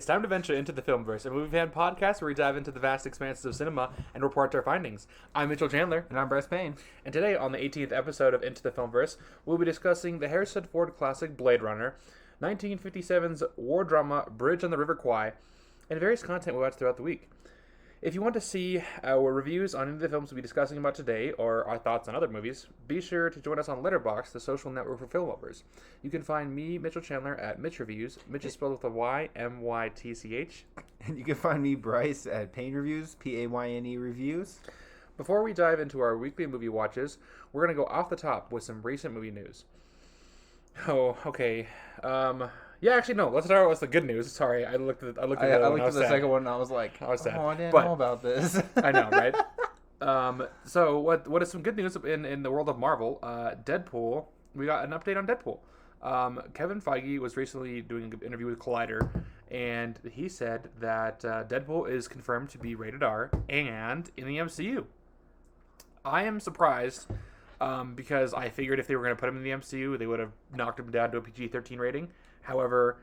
It's time to venture into the Filmverse, a movie fan podcast where we dive into the vast expanses of cinema and report our findings. I'm Mytchel Chandler. And I'm Bryce Payne. And today, on the 18th episode of Into the Filmverse, we'll be discussing the Harrison Ford classic Blade Runner, 1957's war drama Bridge on the River Kwai, and various content we watched throughout the week. If you want to see our reviews on any of the films we'll be discussing about today, or our thoughts on other movies, be sure to join us on Letterboxd, the social network for film lovers. You can find me, Mytchel Chandler, at Mytch Reviews. Mytch is spelled with a Y, M-Y-T-C-H. And you can find me, Bryce, at Payne Reviews, P-A-Y-N-E Reviews. Before we dive into our weekly movie watches, we're going to go off the top with some recent movie news. Oh, okay. Yeah, actually, no. Let's start with the good news. Sorry, I looked at the second one and I was like, I was sad. I didn't know about this. I know, right? So what is some good news in the world of Marvel? Deadpool. We got an update on Deadpool. Kevin Feige was recently doing an interview with Collider, and he said that Deadpool is confirmed to be rated R and in the MCU. I am surprised because I figured if they were going to put him in the MCU, they would have knocked him down to a PG-13 rating. However,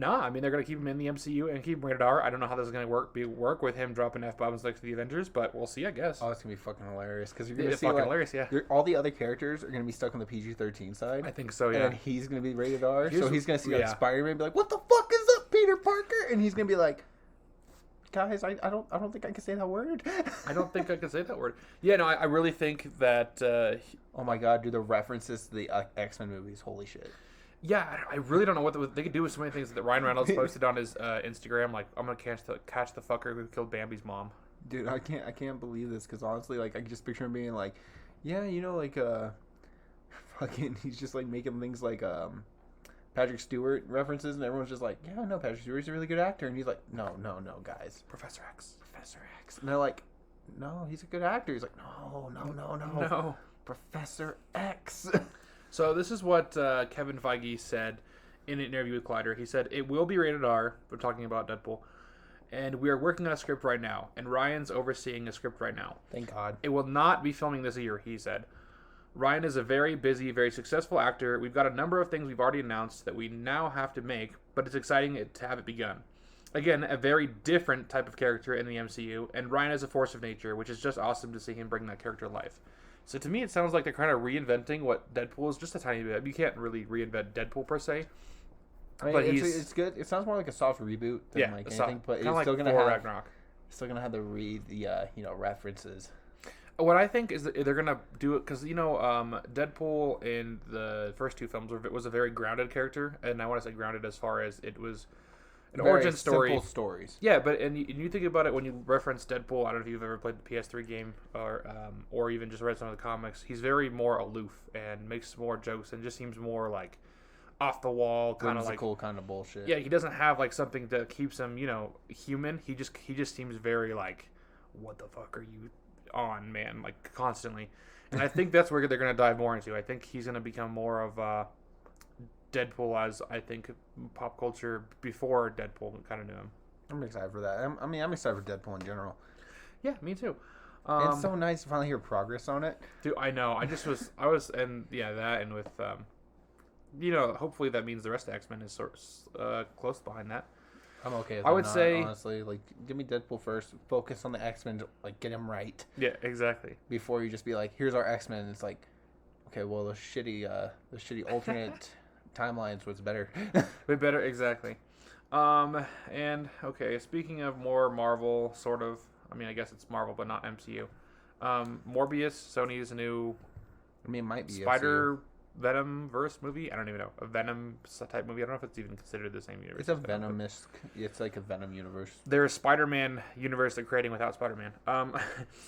I mean, they're going to keep him in the MCU and keep him rated R. I don't know how this is going to work with him dropping F-bombs like the Avengers, but we'll see, I guess. Oh, it's going to be fucking hilarious. Because you're going to see, hilarious, yeah. All the other characters are going to be stuck on the PG-13 side. I think so, yeah. And he's going to be rated R. So he's going to see like Spider-Man and be like, what the fuck is up, Peter Parker? And he's going to be like, guys, I don't think I can say that word. I don't think I can say that word. Yeah, no, I really think that... oh my god, dude, the references to the X-Men movies, holy shit. Yeah, I really don't know what they could do with so many things that Ryan Reynolds posted on his Instagram. Like, I'm gonna catch the fucker who killed Bambi's mom. Dude, I can't believe this because honestly, like, I can just picture him being like, yeah, you know, like, fucking, he's just like making things like Patrick Stewart references, and everyone's just like, yeah, no, Patrick Stewart's a really good actor, and he's like, no, guys, Professor X, and they're like, no, he's a good actor. He's like, no, Professor X. So this is what Kevin Feige said in an interview with Collider. He said, it will be rated R. We're talking about Deadpool. And we are working on a script right now. And Ryan's overseeing a script right now. Thank God. It will not be filming this year, he said. Ryan is a very busy, very successful actor. We've got a number of things we've already announced that we now have to make, but it's exciting to have it begun. Again, a very different type of character in the MCU, and Ryan is a force of nature, which is just awesome to see him bring that character to life. So to me, it sounds like they're kind of reinventing what Deadpool is, just a tiny bit. You can't really reinvent Deadpool per se. I mean, but it's good. It sounds more like a soft reboot than like anything, but it's still gonna have Ragnarok. Still gonna have to read the references. What I think is that they're gonna do it because Deadpool in the first two films was a very grounded character, and I want to say grounded as far as it was an very origin story. Simple stories. Yeah, but and you think about it when you reference Deadpool. I don't know if you've ever played the PS3 game or even just read some of the comics. He's very more aloof and makes more jokes and just seems more like off the wall, kind of like cool kind of bullshit. Yeah, he doesn't have like something that keeps him, human. He just seems very like, what the fuck are you on, man? Like constantly. And I think that's where they're gonna dive more into. I think he's gonna become more of Deadpool as I think pop culture before Deadpool kind of knew him. I'm excited for that. I'm excited for Deadpool in general. Yeah, me too. It's so nice to finally hear progress on it. Dude, I know. And that and with, hopefully that means the rest of X-Men is sort of close behind that. I'm okay with I would say, honestly, like, give me Deadpool first. Focus on the X-Men, like, get him right. Yeah, exactly. Before you just be like, here's our X-Men. It's like, okay, well, the shitty alternate timelines was better. Way better, exactly. And okay, speaking of more Marvel, sort of. I mean, I guess it's Marvel, but not MCU. Morbius, Sony's new. I mean, it might be Venom-verse movie. I don't even know, a Venom type movie. I don't know if it's even considered the same universe. It's a Venom-esque. It's like a Venom universe. There's Spider-Man universe they're creating without Spider-Man.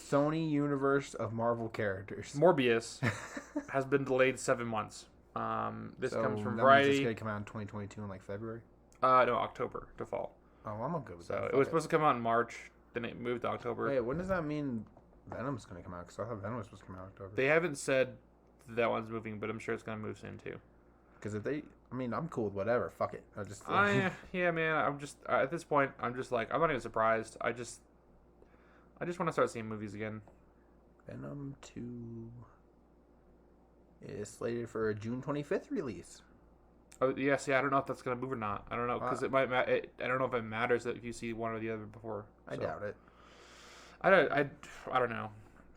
Sony universe of Marvel characters. Morbius has been delayed 7 months. This comes from Variety. It's going to come out in 2022 in like February? No, October to fall. Oh, I'm okay with that. So it was supposed to come out in March, then it moved to October. Wait, when does that mean Venom's going to come out? Because I thought Venom was supposed to come out in October. They haven't said that one's moving, but I'm sure it's going to move soon too. Because I'm cool with whatever. Fuck it. Yeah, man. I'm just at this point. I'm just like, I'm not even surprised. I just want to start seeing movies again. Venom 2 is slated for a June 25th release. Oh, yeah, see, I don't know if that's going to move or not. I don't know, because it might I don't know if it matters if you see one or the other before. I doubt it. I don't know.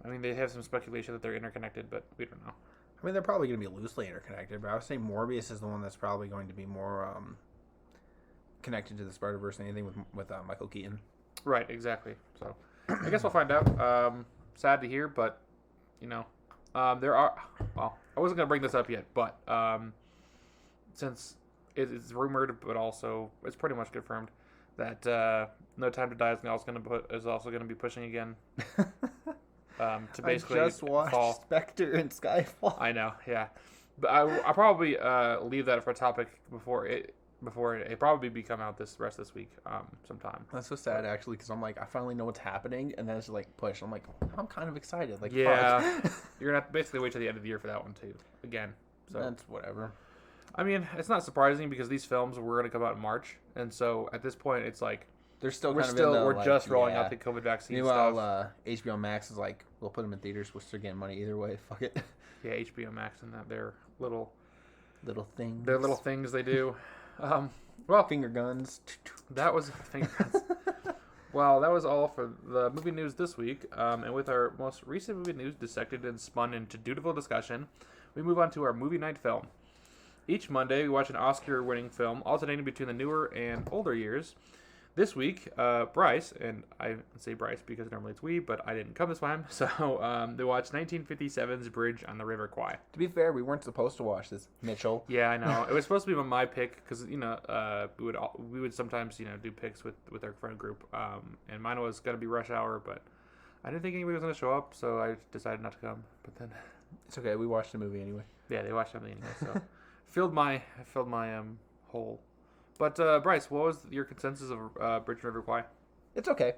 I mean, they have some speculation that they're interconnected, but we don't know. I mean, they're probably going to be loosely interconnected, but I would say Morbius is the one that's probably going to be more connected to the Spider-Verse than anything with Michael Keaton. Right, exactly. So, I guess we'll find out. Sad to hear, but, you know, there are... Well, I wasn't going to bring this up yet, but since it's rumored, but also it's pretty much confirmed, that No Time to Die is also going to be pushing again. To basically I just watched Spectre and Skyfall. I know, yeah, but I'll probably leave that for a topic before it probably be come out this week sometime. That's so sad actually, because I'm like, I finally know what's happening, and then it's like push. I'm like, I'm kind of excited. Like, yeah, fuck. You're gonna have to basically wait till the end of the year for that one too. Again, so that's whatever. I mean, it's not surprising because these films were gonna come out in March, and so at this point, it's like we're just rolling out the COVID vaccine. Meanwhile, HBO Max is like, we'll put them in theaters. We're still getting money either way. Fuck it. Yeah, HBO Max and that their little things. Their little things they do. Well, finger guns. That was finger guns. Well, that was all for the movie news this week. And with our most recent movie news dissected and spun into dutiful discussion, we move on to our movie night film. Each Monday, we watch an Oscar-winning film, alternating between the newer and older years. This week, Bryce, and I say Bryce because normally it's we, but I didn't come this time, so they watched 1957's Bridge on the River Kwai. To be fair, we weren't supposed to watch this, Mytchel. Yeah, I know. It was supposed to be my pick because we would sometimes do picks with our friend group, and mine was gonna be Rush Hour, but I didn't think anybody was gonna show up, so I decided not to come. But then it's okay. We watched the movie anyway. Yeah, they watched something anyway, so filled my hole. But Bryce, what was your consensus of Bridge and River Kwai? It's okay.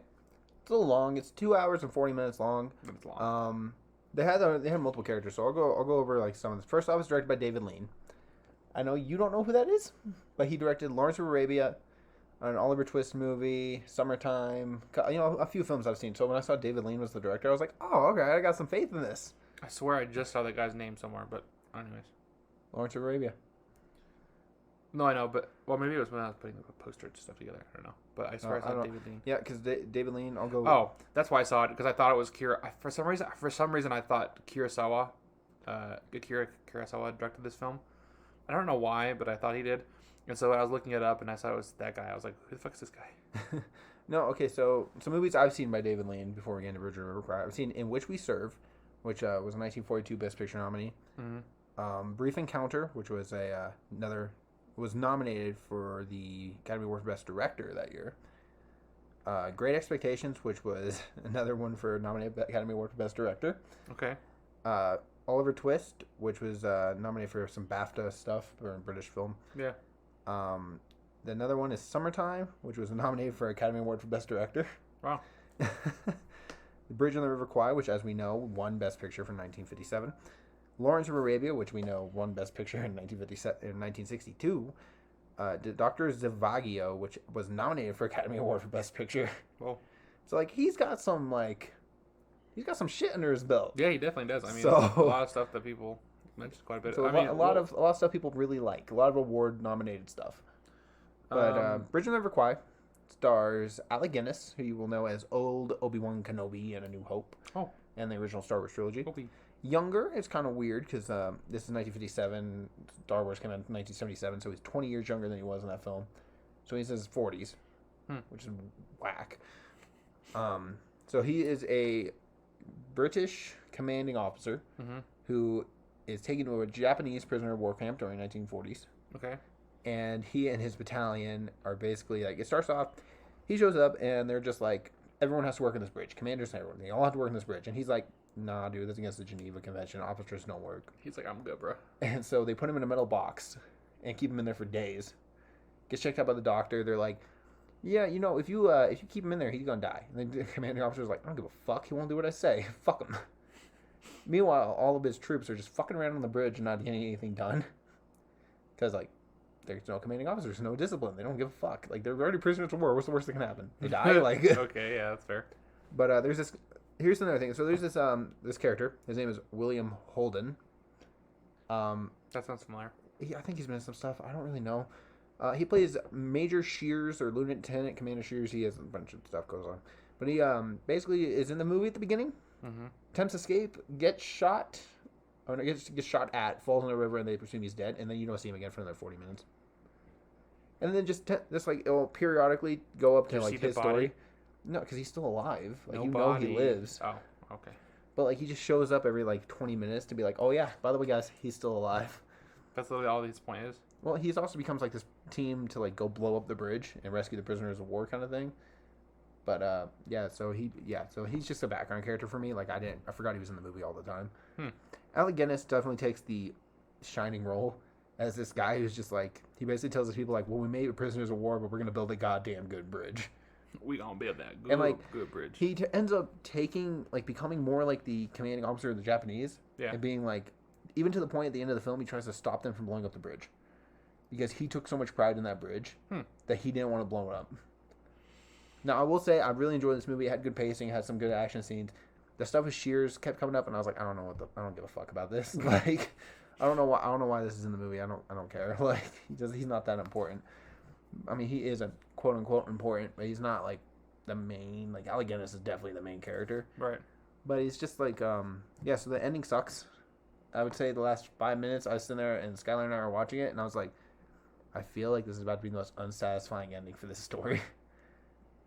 It's a little long. It's 2 hours and 40 minutes long. It's long. They had multiple characters, so I'll go over like some of this. First off, it's directed by David Lean. I know you don't know who that is, but he directed Lawrence of Arabia, an Oliver Twist movie, Summertime. A few films I've seen. So when I saw David Lean was the director, I was like, oh, okay, I got some faith in this. I swear I just saw that guy's name somewhere, but anyways. Lawrence of Arabia. No, I know, but maybe it was when I was putting the poster stuff together. I don't know, but I swear I saw David Lean. Yeah, because David Lean, I'll go. Oh, that's why I saw it because I thought it was For some reason, I thought Akira Kurosawa directed this film. I don't know why, but I thought he did. And so when I was looking it up and I saw it was that guy, I was like, "Who the fuck is this guy?" No, okay. So some movies I've seen by David Lean before we get into Bridge and River Kwai. I've seen In Which We Serve, which was a 1942 Best Picture nominee. Mm-hmm. Brief Encounter, which was was nominated for the Academy Award for Best Director that year. Great Expectations, which was another one for nominated Academy Award for Best Director. Okay. Oliver Twist, which was nominated for some BAFTA stuff for a British film. Yeah. Another one is Summertime, which was nominated for Academy Award for Best Director. Wow. The Bridge on the River Kwai, which, as we know, won Best Picture for 1957. Lawrence of Arabia, which we know won Best Picture in 1962. Dr. Zhivago, which was nominated for Academy Award for Best Picture. Well, so like he's got some shit under his belt. Yeah, he definitely does. I mean, a lot of stuff that people mentioned quite a bit. So a lot of stuff people really like. A lot of award nominated stuff. But Bridge on the River Kwai stars Alec Guinness, who you will know as old Obi-Wan Kenobi in A New Hope. Oh. And the original Star Wars trilogy. Obi. Younger, it's kind of weird because this is 1957. Star Wars came out in 1977, so he's 20 years younger than he was in that film. So he's in his 40s, which is whack. So he is a British commanding officer who is taken to a Japanese prisoner of war camp during 1940s. Okay. And he and his battalion are basically like, it starts off, he shows up and they're just like, everyone has to work on this bridge. Commanders and everyone, they all have to work on this bridge. And he's like, nah, dude, that's against the Geneva Convention. Officers don't work. He's like, I'm good, bro. And so they put him in a metal box and keep him in there for days. Gets checked out by the doctor. They're like, yeah, if you keep him in there, he's gonna die. And the commanding officer's like, I don't give a fuck. He won't do what I say. Fuck him. Meanwhile, all of his troops are just fucking around on the bridge and not getting anything done. Because, like, there's no commanding officers, no discipline. They don't give a fuck. Like, they're already prisoners of war. What's the worst that can happen? They die? Like, okay, yeah, that's fair. But there's this... Here's another thing. So there's this character. His name is William Holden. That sounds familiar. I think he's been in some stuff. I don't really know. He plays Major Shears or Lieutenant Commander Shears. He has a bunch of stuff goes on, but he basically is in the movie at the beginning. Mm-hmm. Attempts to escape, gets shot. Oh no, gets shot at, falls in the river, and they presume he's dead. And then you don't see him again for another 40 minutes. And then just like it'll periodically go up to like his story. No, because he's still alive. Like you know he lives. Oh, okay. But like he just shows up every like 20 minutes to be like, oh yeah, by the way, guys, he's still alive. That's literally all his point is. Well, he's also becomes like this team to like go blow up the bridge and rescue the prisoners of war kind of thing. But so he's just a background character for me. Like I forgot he was in the movie all the time. Alec Guinness definitely takes the shining role as this guy who's just like, he basically tells his people like, well, we made prisoners of war, but we're gonna build a goddamn good bridge. We gonna build that good, and like good bridge. He ends up becoming more like the commanding officer of the Japanese, and being like, even to the point at the end of the film, he tries to stop them from blowing up the bridge because he took so much pride in that bridge that he didn't want to blow it up. Now I will say I really enjoyed this movie. It had good pacing, had some good action scenes. The stuff with Shears kept coming up, and I was like, I don't give a fuck about this. Like, I don't know why this is in the movie. I don't care. Like, he's not that important. I mean, he is a quote unquote important, but he's not like the main. Like, Alec Guinness is definitely the main character. Right. But he's just like, so the ending sucks. I would say the last 5 minutes I was sitting there and Skylar and I were watching it, and I was like, I feel like this is about to be the most unsatisfying ending for this story.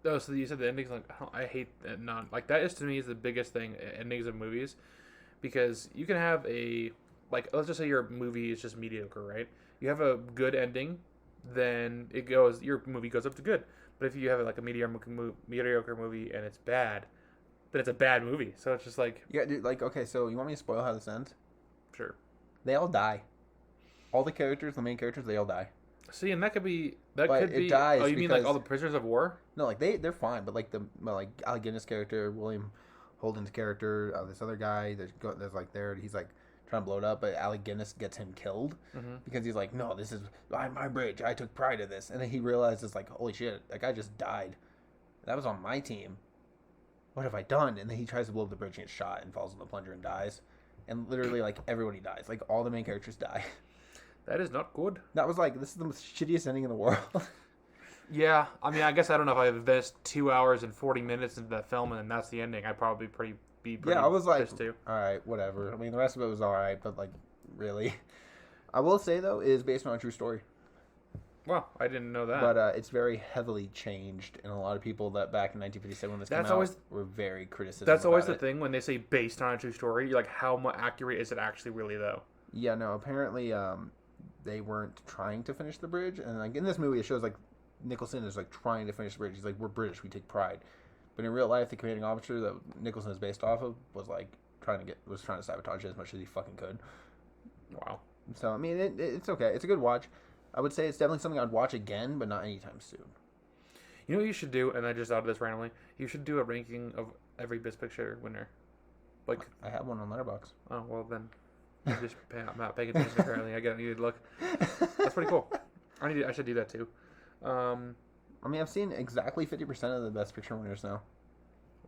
Oh, so you said the endings, like, I hate that. Like, that is, to me, is the biggest thing, endings of movies, because you can have let's just say your movie is just mediocre, right? You have a good ending, then your movie goes up to good. But if you have like a mediocre movie and it's bad, then it's a bad movie. So it's just like, yeah, dude. Like, okay, so you want me to spoil how this ends? Sure. They all die. All the characters, the main characters, they all die. See, and that could be. Dies. Oh, you mean like all the prisoners of war? No, like they're fine, but like Alec Guinness character, William Holden's character, this other guy, there's like he's like trying to blow it up, but Alec Guinness gets him killed because he's like, no, this is my bridge. I took pride in this, and then he realizes like, holy shit, that guy just died. That was on my team. What have I done? And then he tries to blow up the bridge and gets shot and falls in the plunger and dies. And literally, like, everybody dies. Like, all the main characters die. That is not good. That was like, this is the most shittiest ending in the world. Yeah, I mean, I guess I don't know if I invest 2 hours and 40 minutes into that film and then that's the ending. I'd probably be pretty I was like, too. All right, whatever. I mean, the rest of it was all right, but like, really. I will say, though, it is based on a true story. Well, I didn't know that. But it's very heavily changed, and a lot of people that back in 1957 when this came out were very critical. That's always the thing when they say based on a true story. You're like, how accurate is it actually really, though? Yeah, no. Apparently, they weren't trying to finish the bridge, and like in this movie, it shows like Nicholson is like trying to finish the bridge. He's like, we're British, we take pride. But in real life, the commanding officer that Nicholson is based off of was like trying to sabotage it as much as he fucking could. Wow. So I mean, it's okay. It's a good watch. I would say it's definitely something I'd watch again, but not anytime soon. You know what you should do, and I just thought of this randomly. You should do a ranking of every Best Picture winner. Like, I have one on Letterboxd. Oh well, then I'm not paying attention apparently. I need to look. That's pretty cool. I should do that too. I mean, I've seen exactly 50% of the Best Picture winners now.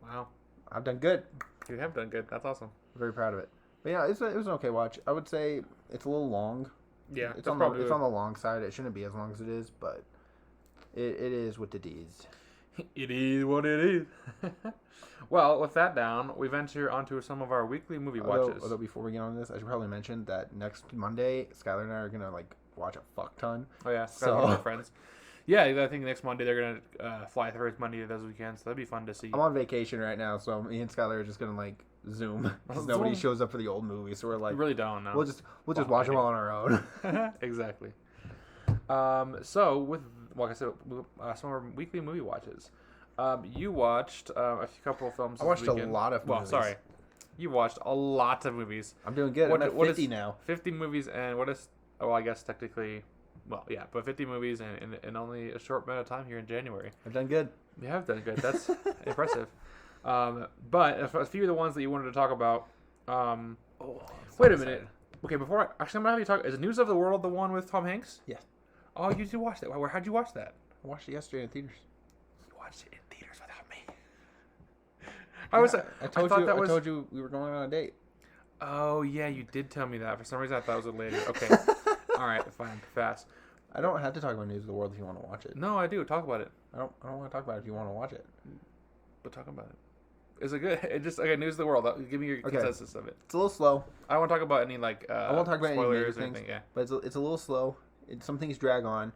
Wow, I've done good. You have done good. That's awesome. I'm very proud of it. But yeah, it was an okay watch. I would say it's a little long. Yeah, it's on the long side. It shouldn't be as long as it is, but it is what it is. It is what it is. Well, with that down, we venture onto some of our weekly movie watches. Although before we get on this, I should probably mention that next Monday, Skylar and I are gonna like watch a fuck ton. Oh yeah, Skylar and my friends. Yeah, I think next Monday they're gonna fly through Monday those weekends. So that'd be fun to see. I'm on vacation right now, so me and Skylar are just gonna like Zoom because nobody shows up for the old movie, so we're like, we really don't know. We'll just watch them all on our own. Exactly. So with like I said, some of our weekly movie watches. You watched a couple of films. I watched a lot of movies. Well, sorry, you watched a lot of movies. I'm doing good. I'm at 50 now. 50 movies, and what is? Oh, I guess technically, well, yeah, but 50 movies in only a short amount of time here in January. I've done good. You have done good. That's impressive. But a few of the ones that you wanted to talk about. Wait a minute. Okay, I'm gonna have you talk. Is News of the World the one with Tom Hanks? Yes. Oh, you did watch that. How'd you watch that? I watched it yesterday in theaters. You watched it in theaters without me. I told you we were going on a date. Oh yeah, you did tell me that. For some reason, I thought it was later. Okay. All right, fine, fast. I don't have to talk about News of the World if you want to watch it. No, I do. Talk about it. I don't want to talk about it if you want to watch it. But talk about it. Is it good? It just okay. News of the world. Give me your consensus of it. It's a little slow. I don't want to talk about any I won't talk about any major spoilers or anything. Yeah. But it's a little slow. Some things drag on,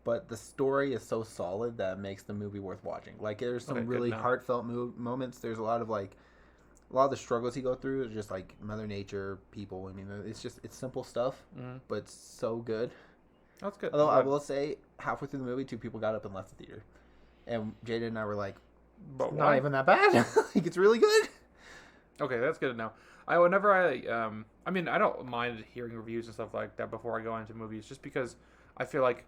but the story is so solid that it makes the movie worth watching. Like there's some really heartfelt moments. There's a lot of the struggles he go through is just like Mother Nature, people. I mean, it's simple stuff, but it's so good. That's good. Although I will say, halfway through the movie, 2 people got up and left the theater, and Jada and I were like, "But not even that bad. Like it's really good." Okay, that's good to know. I mean, I don't mind hearing reviews and stuff like that before I go into movies, just because I feel like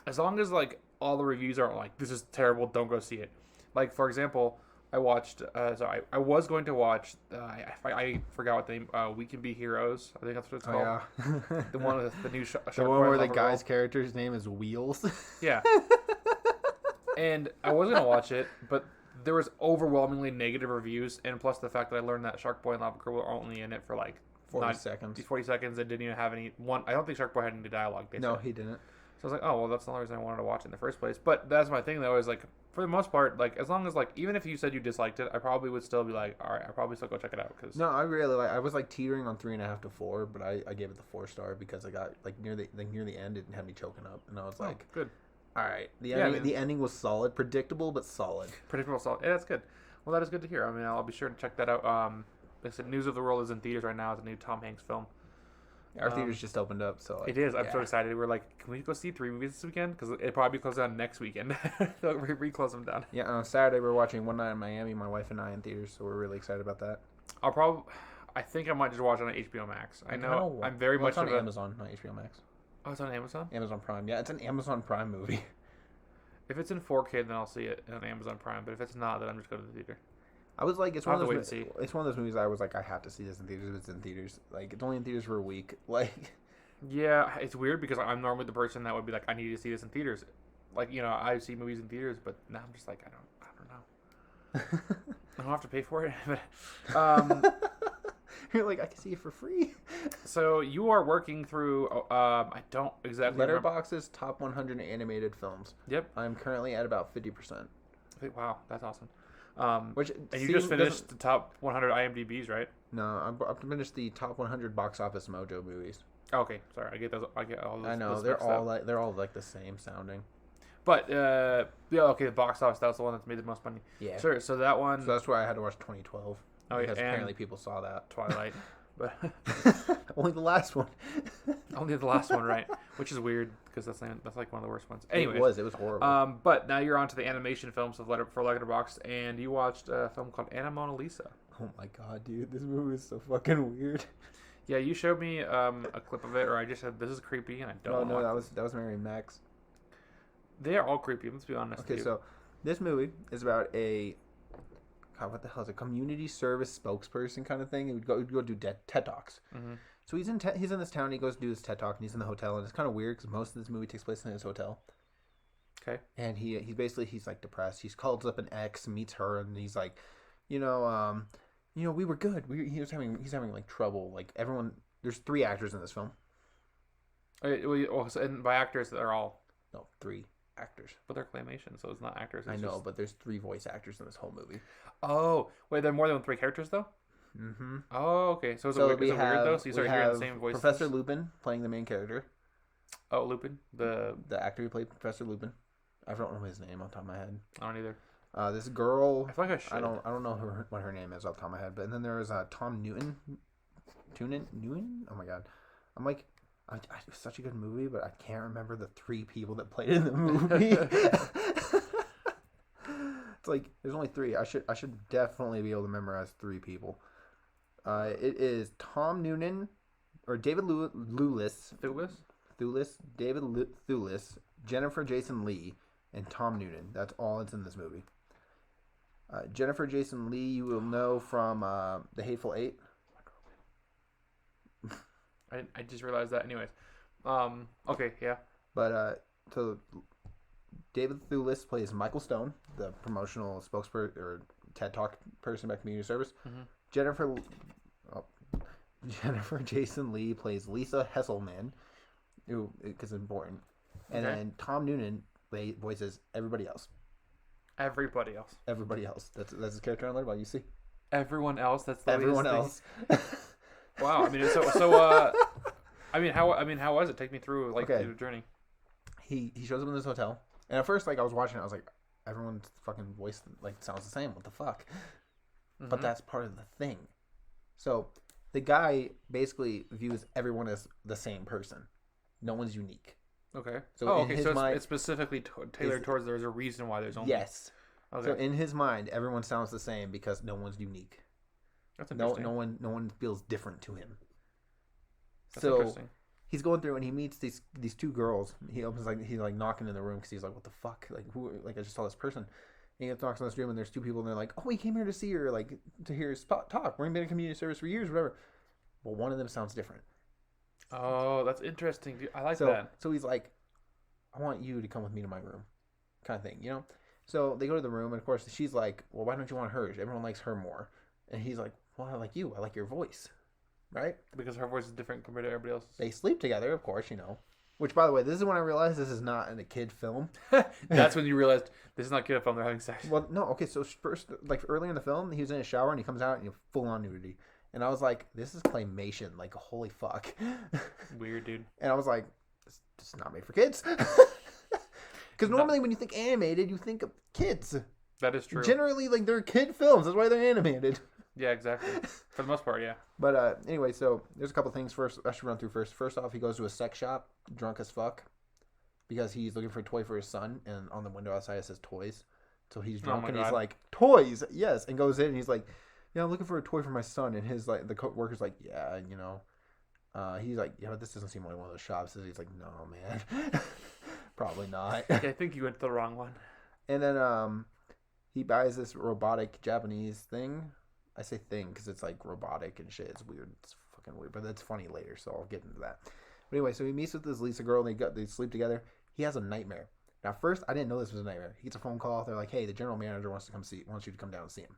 as long as like all the reviews aren't like this is terrible, don't go see it. Like for example, I watched. I was going to watch. I forgot what the name. We Can Be Heroes. I think that's what it's called. Yeah. The one with the new. The one where the guy's character's name is Wheels. Yeah. And I was gonna watch it, but there was overwhelmingly negative reviews, and plus the fact that I learned that Shark Boy and Lava Girl were only in it for like 40 seconds. 40 seconds and didn't even have any I don't think Shark Boy had any dialogue. Basically. No, he didn't. So I was like, oh well, that's the only reason I wanted to watch it in the first place. But that's my thing though, is like for the most part, like as long as like even if you said you disliked it, I probably would still be like, all right, I probably still go check it out because. No, I really I was like teetering on 3.5 to 4, but I gave it the 4-star because I got like near the end it had me choking up, and I was like, good. All right, the ending was solid, predictable but solid. Predictable, solid. Yeah, that's good. Well, that is good to hear. I mean, I'll be sure to check that out. Like I said, News of the World is in theaters right now. It's a new Tom Hanks film. Our theaters just opened up, so it is. I'm so excited. We're like, can we go see 3 movies this weekend? Because it probably closes down next weekend. They'll re-close them down. Yeah, on Saturday we're watching One Night in Miami. My wife and I in theaters, so we're really excited about that. I think I might just watch it on HBO Max. I know I'm very much on Amazon, not HBO Max. Oh, it's on Amazon. Amazon Prime. Yeah, it's an Amazon Prime movie. If it's in 4K, then I'll see it on Amazon Prime. But if it's not, then I'm just going to the theater. I was like, it's one of those movies I was like, I have to see this in theaters. If it's in theaters, like it's only in theaters for a week. Like, yeah, it's weird because I'm normally the person that would be like, I need to see this in theaters. Like, you know, I see movies in theaters, but now I'm just like, I don't know. I don't have to pay for it. But, you're like, I can see it for free. So you are working through. I don't exactly. Letterboxd's top 100 animated films. Yep. I'm currently at about 50%. Wow, that's awesome. You just finished the top 100 IMDb's, right? No, I finished the top 100 box office mojo movies. Okay, sorry, I get those. I get all those. I know they're all like the same sounding. But yeah, okay, the box office, that was the one that's made the most money. Yeah. Sure. So that one. So that's why I had to watch 2012. Oh, because apparently people saw that. Twilight. But only the last one. Only the last one, right? Which is weird because that's like one of the worst ones. Anyway, it was horrible. But now you're on to the animation films for Letterboxd, and you watched a film called Anomalisa. Oh my god, dude, this movie is so fucking weird. Yeah, you showed me a clip of it, or I just said this is creepy, and I don't. No, that was Mary and Max. They are all creepy. Let's be honest. Okay, so this movie is about what the hell is it? Community service spokesperson kind of thing. He would go do TED Talks. Mm-hmm. So he's in this town. He goes to do this TED Talk, and he's in the hotel, and it's kind of weird because most of this movie takes place in his hotel. Okay. And he's like depressed. He calls up an ex, meets her, and he's like, we were good. He's having like trouble. Like everyone, there's 3 actors in this film. And by actors, they're all 3 actors. But they're claymation, so it's not actors. I know, but there's 3 voice actors in this whole movie. Oh, wait, there are more than 3 characters though? Mm-hmm. Oh, okay. So is it weird though? So you start hearing the same voice. Professor Lupin playing the main character. Oh, Lupin, the actor who played Professor Lupin. I don't know his name off the top of my head. I don't either. This girl. I feel like I should. I don't know what her name is off the top of my head. But then there was Tom Newton. Newton. Oh my god. I'm like, it was such a good movie, but I can't remember the 3 people that played in the movie. It's like there's only 3. I should definitely be able to memorize 3 people. It is Tom Noonan, or David Thewlis, David Thewlis, Jennifer Jason Leigh, and Tom Noonan. That's all that's in this movie. Jennifer Jason Leigh, you will know from The Hateful Eight. I just realized that. Anyways, okay, yeah. But so David Thewlis plays Michael Stone, the promotional spokesperson or TED Talk person about community service. Mm-hmm. Jennifer Jason Leigh plays Lisa Hesselman, because it's important. And Okay. then Tom Noonan voices everybody else. Everybody else. Everybody else. That's his character on Letterboxd. You see, Everyone else. That's the everyone latest else. thing. Wow. I mean, how was it? Take me through Okay. the journey. He shows up in this hotel, and at first, like I was watching it, I was like, everyone's fucking voice like sounds the same. What the fuck? But that's part of the thing. So the guy basically views everyone as the same person. No one's unique. Okay. So okay. So it's specifically tailored towards. There's a reason why there's only. Yes. Okay. So in his mind, everyone sounds the same because no one's unique. That's interesting. No one feels different to him. That's interesting. He's going through and he meets these two girls. He opens he's knocking in the room because he's like, what the fuck? Like who? Like I just saw this person. And he knocks on this room and there's two people and they're like, oh, we came here to see her, like to hear her talk. We've been in community service for years, whatever. Well, one of them sounds different. Oh, that's interesting. Dude. I like that. So he's like, I want you to come with me to my room, kind of thing, you know. So they go to the room and of course she's like, well, why don't you want hers? Everyone likes her more. And he's like, well, I like you. I like your voice. Right? Because her voice is different compared to everybody else's. They sleep together, of course, you know. Which, by the way, this is when I realized this is not a kid film. That's when you realized this is not kid film. They're having sex. Well, no, okay. So first, like early in the film, he was in a shower and he comes out and full on nudity, and I was like, this is claymation. Like, holy fuck. Weird, dude. And I was like, this is not made for kids. Because normally when you think animated, you think of kids. That is true. Generally, like they're kid films. That's why they're animated. Yeah, exactly. For the most part, yeah. But anyway, so there's a couple things first. I should run through first. First off, he goes to a sex shop, drunk as fuck, because he's looking for a toy for his son, and on the window outside it says toys. So he's drunk and he's like, toys, yes, and goes in and he's like, yeah, I'm looking for a toy for my son, and his like the worker's like, yeah, you know, he's like, yeah, but this doesn't seem like one of those shops. And he's like, no, man, probably not. Yeah, I think you went to the wrong one. And then he buys this robotic Japanese thing. I say thing because it's like robotic and shit. It's weird. It's fucking weird, but that's funny later, so I'll get into that. But anyway, so he meets with this Lisa girl and they sleep together. He has a nightmare. Now, first, I didn't know this was a nightmare. He gets a phone call. They're like, hey, the general manager wants you to come down and see him.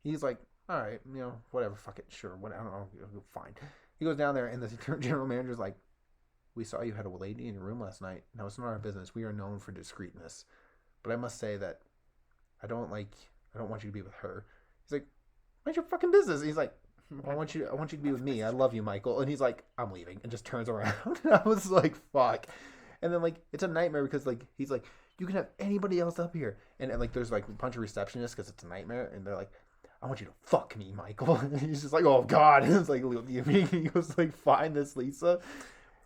He's like, all right, you know, whatever, fuck it, sure, I don't know, fine. He goes down there and the general manager's like, we saw you had a lady in your room last night. Now, it's not our business. We are known for discreetness. But I must say that I don't want you to be with her. He's like, mind your fucking business. And he's like, I want you to be with me. I love you, Mychel. And he's like, I'm leaving, and just turns around. And I was like, fuck. And then like it's a nightmare because like he's like, you can have anybody else up here, and like there's like a bunch of receptionists because it's a nightmare, and they're like, I want you to fuck me, Mychel. And he's just like, oh god. And it's like, he goes like, find this Lisa.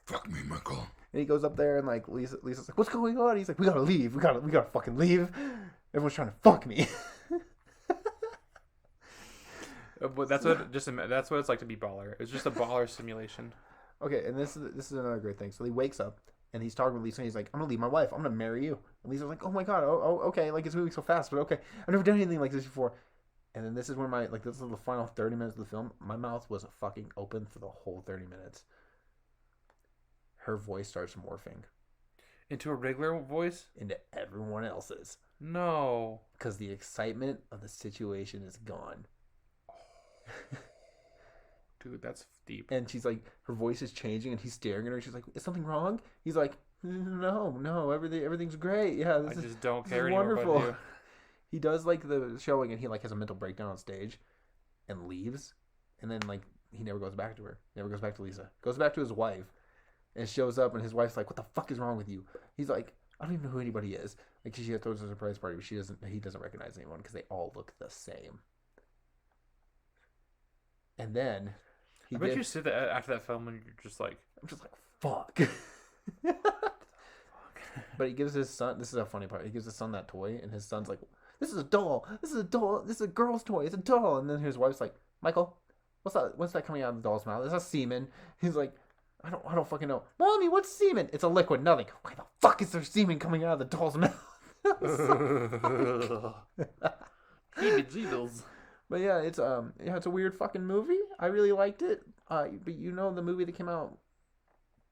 Fuck me, Mychel. And he goes up there and like Lisa's like, what's going on? He's like, we gotta leave. We gotta fucking leave. Everyone's trying to fuck me. But that's what it's like to be baller. It's just a baller simulation. Okay, and this is another great thing. So he wakes up and he's talking with Lisa and he's like, I'm gonna leave my wife. I'm gonna marry you. And Lisa's like, oh my god, okay, like it's moving so fast, but okay. I've never done anything like this before. And then this is when this is the final 30 minutes of the film. My mouth was fucking open for the whole 30 minutes. Her voice starts morphing. Into a regular voice? Into everyone else's. No. Because the excitement of the situation is gone. Dude, that's deep. And she's like, her voice is changing and he's staring at her. She's like, is something wrong? He's like, no, everything's great. Yeah, I just don't care anymore wonderful. about you. He does like the showing and he like has a mental breakdown on stage and leaves. And then like he never goes back to her. Never goes back to Lisa. Goes back to his wife and shows up and his wife's like, what the fuck is wrong with you? He's like, I don't even know who anybody is. Like she throws a surprise party, but he doesn't recognize anyone because they all look the same. And then I bet you sit there after that film and you're just like, I'm just like, fuck. But he gives his son, this is a funny part, he gives his son that toy and his son's like, this is a doll, this is a girl's toy, it's a doll. And then his wife's like, Mychel, what's that coming out of the doll's mouth? It's a semen. He's like, I don't fucking know. Mommy, what's semen? It's a liquid, nothing. Why the fuck is there semen coming out of the doll's mouth? But yeah, it's a weird fucking movie. I really liked it. But you know the movie that came out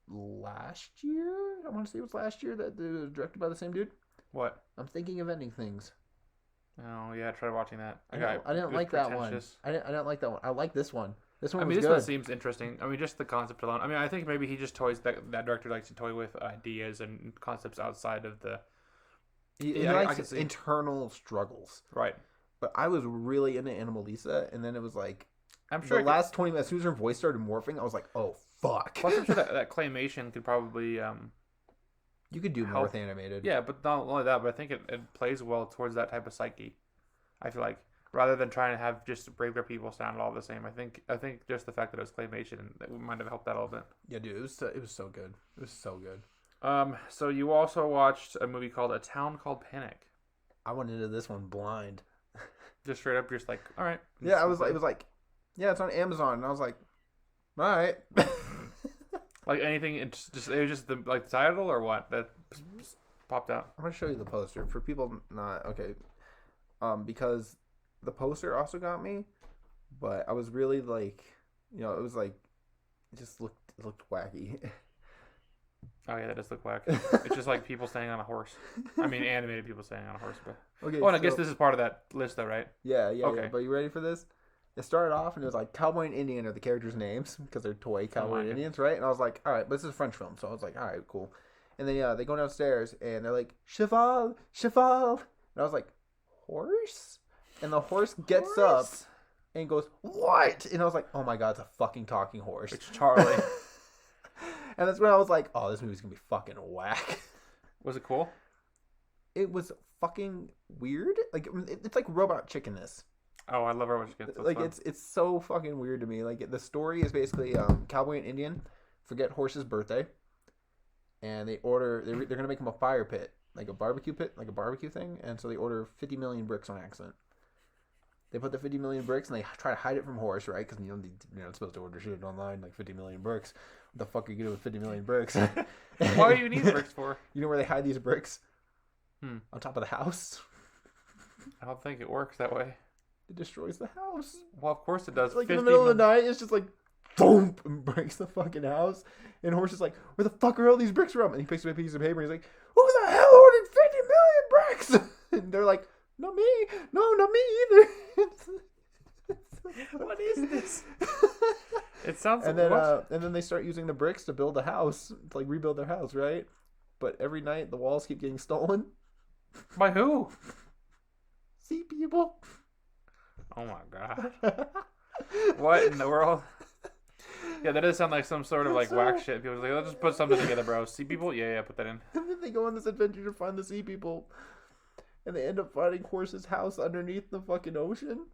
last year? I want to say it was last year that was directed by the same dude. What? I'm Thinking of Ending Things. Oh yeah, I tried watching that. I didn't like that one. I didn't like that one. I like this one. This I one mean, was this one good. seems interesting. I mean, just the concept alone. I mean, I think maybe he just toys that director likes to toy with ideas and concepts outside of the. He Yeah, I likes can see. internal struggles. Right. But I was really into Anomalisa, and then it was like I'm sure the last 20 minutes, as soon as her voice started morphing, I was like, oh fuck. Plus, I'm sure that claymation could probably You could do more with animated. Yeah, but not only that, but I think it plays well towards that type of psyche. I feel like rather than trying to have just regular people sound all the same, I think just the fact that it was claymation that might have helped that a little bit. Yeah, dude, it was so good. It was so good. So you also watched a movie called A Town Called Panic. I went into this one blind. Just straight up, you're just like, all right. Yeah, it was like, yeah, it's on Amazon, and I was like, all right. Like anything, it was just the title or what that popped out. I'm gonna show you the poster for people not okay, because the poster also got me, but I was really like, it was like, it just looked wacky. Oh yeah, that does look whack. It's just like people standing on a horse. I mean, animated people standing on a horse, but Okay. Oh, and I guess this is part of that list, though, right? Yeah. Okay. Yeah. But you ready for this? It started off and it was like Cowboy and Indian are the characters' names because they're toy cowboy and Indians, right? And I was like, all right, but this is a French film, so I was like, all right, cool. And then they go downstairs and they're like, cheval, cheval, and I was like, horse? And the horse gets up and goes, what? And I was like, oh my god, it's a fucking talking horse. It's Charlie. And that's when I was like, oh, this movie's gonna be fucking whack. Was it cool? It was fucking weird. Like it's like Robot Chickenness. Oh, I love Robot Chicken. Like it's so fucking weird to me. Like the story is basically cowboy and Indian forget horse's birthday, and they're gonna make him a fire pit, like a barbecue pit, like a barbecue thing, and so they order 50 million bricks on accident. They put the 50 million bricks and they try to hide it from horse, right? Because you're not supposed to order shit online like 50 million bricks. What the fuck are you gonna do with 50 million bricks? Why do you need bricks for? You know where they hide these bricks? On top of the house. I don't think it works that way. It destroys the house. Well, of course it does. Like in the middle of the night, it's just like, boom, and breaks the fucking house. And Horse is like, where the fuck are all these bricks from? And he picks up a piece of paper and he's like, who the hell ordered 50 million bricks? And they're like, not me. No, not me either. What is this? It sounds. And then they start using the bricks to build a house, to like rebuild their house, right? But every night the walls keep getting stolen. By who? Sea people. Oh my god. What in the world? Yeah, that does sound like some sort of like whack shit. People are like, let's just put something together, bro. Sea people? Yeah, put that in. And then they go on this adventure to find the sea people. And they end up finding Horse's house underneath the fucking ocean.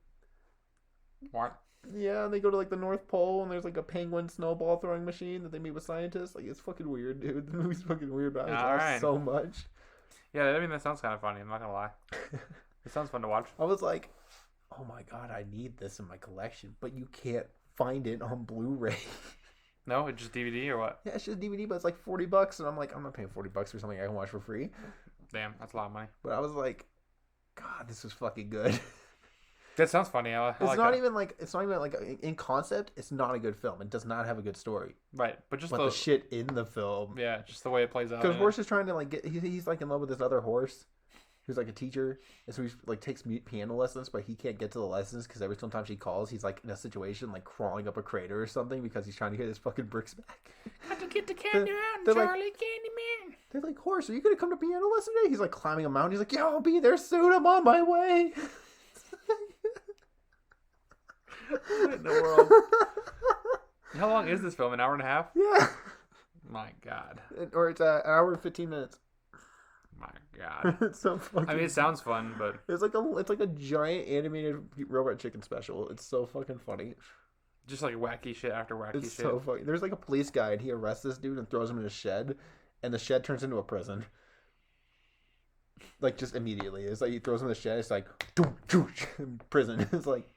What? Yeah, and they go to like the North Pole and there's like a penguin snowball throwing machine that they meet with scientists. Like, it's fucking weird, dude. The movie's fucking weird, but I laughed so much. Yeah, I mean, that sounds kind of funny. I'm not gonna lie. It sounds fun to watch. I was like, oh my god, I need this in my collection, but you can't find it on Blu-ray. No, it's just DVD or what? Yeah, it's just DVD, but it's like $40, and I'm like, I'm not paying $40 for something I can watch for free. Damn, that's a lot of money. But I was like, God, this was fucking good. That sounds funny. It's not even like in concept. It's not a good film. It does not have a good story. Right, but just the shit in the film. Yeah, just the way it plays out. Because Horse is trying to like get. He's like in love with this other horse, who's like a teacher, and so he like takes piano lessons, but he can't get to the lessons because every time she calls, he's like in a situation like crawling up a crater or something because he's trying to get his fucking bricks back. Got to get the candy out, Charlie, Candyman. They're like, Horse, are you gonna come to piano lesson today? He's like climbing a mountain. He's like, yeah, I'll be there soon. I'm on my way. What in the world? How long is this film? An hour and a half? Yeah. My God. Or it's an hour and 15 minutes. My God. It's so fucking. I mean, it sounds fun, but it's like a giant animated Robot Chicken special. It's so fucking funny. Just like wacky shit after wacky shit. It's so funny. There's like a police guy and he arrests this dude and throws him in a shed, and the shed turns into a prison. Like just immediately, it's like he throws him in the shed. It's like prison. It's like.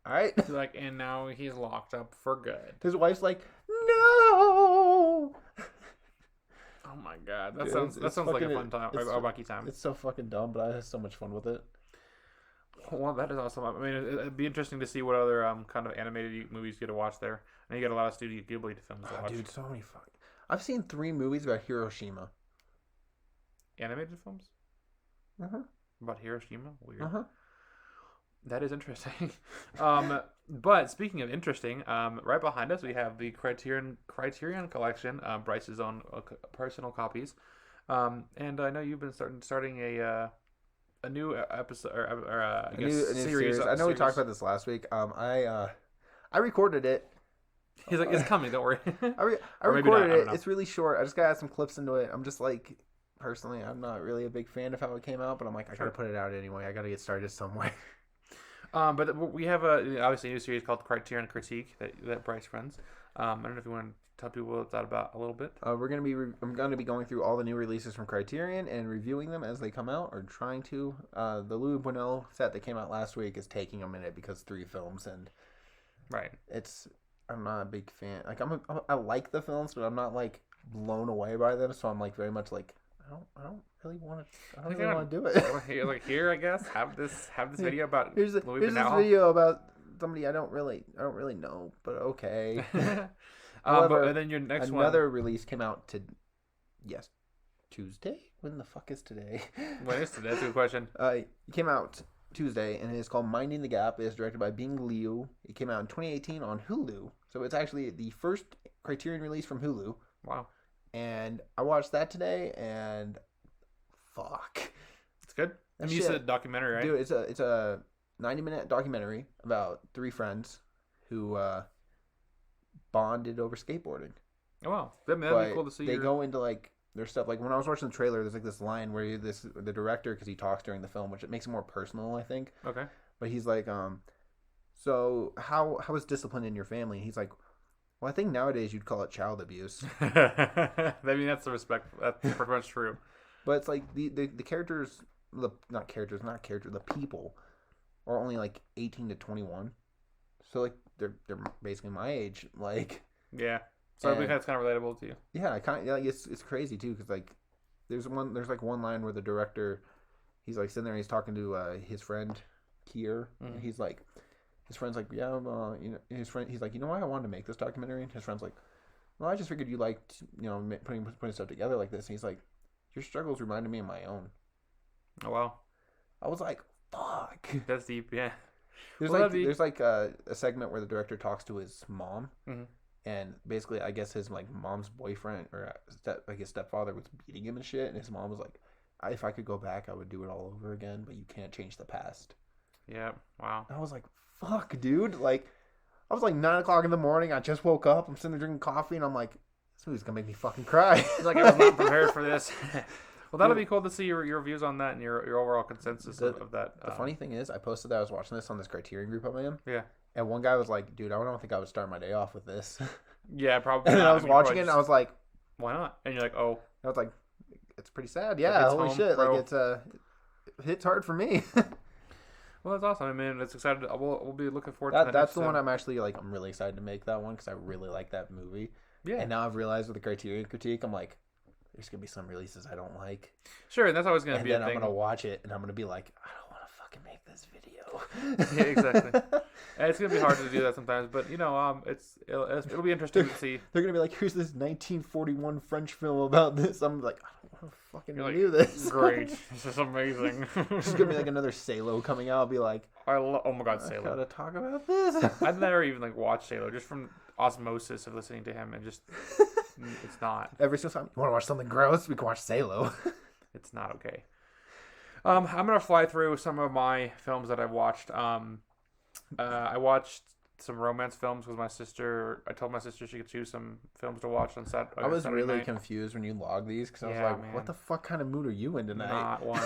All right. He's like, and now he's locked up for good. His wife's like, no. Oh my god, that sounds like a fun time, a wacky time. It's so fucking dumb, but I had so much fun with it. Well, that is awesome. I mean, it'd be interesting to see what other kind of animated movies you get to watch there. And you get a lot of Studio Ghibli films to watch. Dude, so many fucking. I've seen 3 movies about Hiroshima. Animated films? Uh huh. About Hiroshima? Weird. Uh huh. That is interesting. But speaking of interesting, right behind us we have the Criterion collection, Bryce's own personal copies. And I know you've been starting a new episode or I guess A new series. I know we talked about this last week. I recorded it. He's like, it's coming. Don't worry. I recorded it. It's really short. I just gotta add some clips into it. I'm just like, personally, I'm not really a big fan of how it came out, but I'm like, I gotta put it out anyway. I gotta get started somewhere. But we have obviously a new series called Criterion Critique that Bryce runs. I don't know if you want to tell people what that's about a little bit. I'm gonna be going through all the new releases from Criterion and reviewing them as they come out, or trying to. The Louis Buñuel set that came out last week is taking a minute because 3 films, and right. I'm not a big fan. Like I like the films, but I'm not like blown away by them. So I'm like very much like I don't really want to do it. Like here, I guess have this video about here's this video about somebody I don't really know, but okay. However, and then your next another release came out Tuesday. When the fuck is today? When is today? That's a good question. It came out Tuesday, and it is called Minding the Gap. It is directed by Bing Liu. It came out in 2018 on Hulu, so it's actually the first Criterion release from Hulu. Wow. And I watched that today, and fuck, it's good. And you said a documentary, right? Dude, it's a 90-minute documentary about 3 friends who bonded over skateboarding. Oh wow, that'd be cool to see. They go into like their stuff. Like when I was watching the trailer, there's like this line where the director, because he talks during the film, which it makes it more personal, I think. Okay. But he's like, so how is discipline in your family? And he's like, well, I think nowadays you'd call it child abuse. I mean, that's pretty much true. But it's like the characters, the people are only like 18 to 21. So like they're basically my age, like. Yeah. So I think that's kind of relatable to you. Yeah, it's crazy too, because like there's like one line where the director, he's like sitting there and he's talking to his friend Kier, and he's like, his friend's like, yeah, his friend, he's like, you know why I wanted to make this documentary? And his friend's like, well, I just figured you liked, putting stuff together like this. And he's like, your struggles reminded me of my own. Oh wow. I was like, fuck. That's deep, yeah. There's like a segment where the director talks to his mom, and basically, I guess his like mom's boyfriend or his stepfather was beating him and shit, and his mom was like, if I could go back, I would do it all over again, but you can't change the past. Yeah. Wow. I was like, fuck, dude. Like, I was like 9 o'clock in the morning. I just woke up. I'm sitting there drinking coffee, and I'm like, this movie's gonna make me fucking cry. It's like I was not prepared for this. Well, that'll be cool to see your views on that and your overall consensus of that. The funny thing is, I posted that I was watching this on this Criterion group I'm in. Yeah. And one guy was like, dude, I don't think I would start my day off with this. Yeah, probably. And then I was watching it, and I was like, why not? And you're like, oh. I was like, it's pretty sad. Yeah, holy shit. Bro. Like, it hits hard for me. Well, that's awesome. I mean, it's excited. We'll be looking forward to that. That's the one I'm actually like. I'm really excited to make that one because I really like that movie. Yeah. And now I've realized with the Criterion Critique, I'm like, there's gonna be some releases I don't like. Sure, and that's always gonna be. And then I'm gonna watch it, and I'm gonna be like, I don't want to fucking make this video. Yeah, exactly. It's gonna be hard to do that sometimes, but it'll be interesting to see. They're gonna be like, here's this 1941 French film about this. I'm like, I don't want to fucking review this. Great, this is amazing. There's gonna be like another Salo coming out. I'll be like, oh my god, Salo. Gotta talk about this. I've never even like watched Salo just from osmosis of listening to him, and just it's not. Every single time you want to watch something gross, we can watch Salo. It's not okay. I'm gonna fly through some of my films that I've watched. I watched some romance films with my sister. I told my sister she could choose some films to watch on Saturday. I was really confused when you logged these because I was like, man, what the fuck kind of mood are you in tonight? Not one.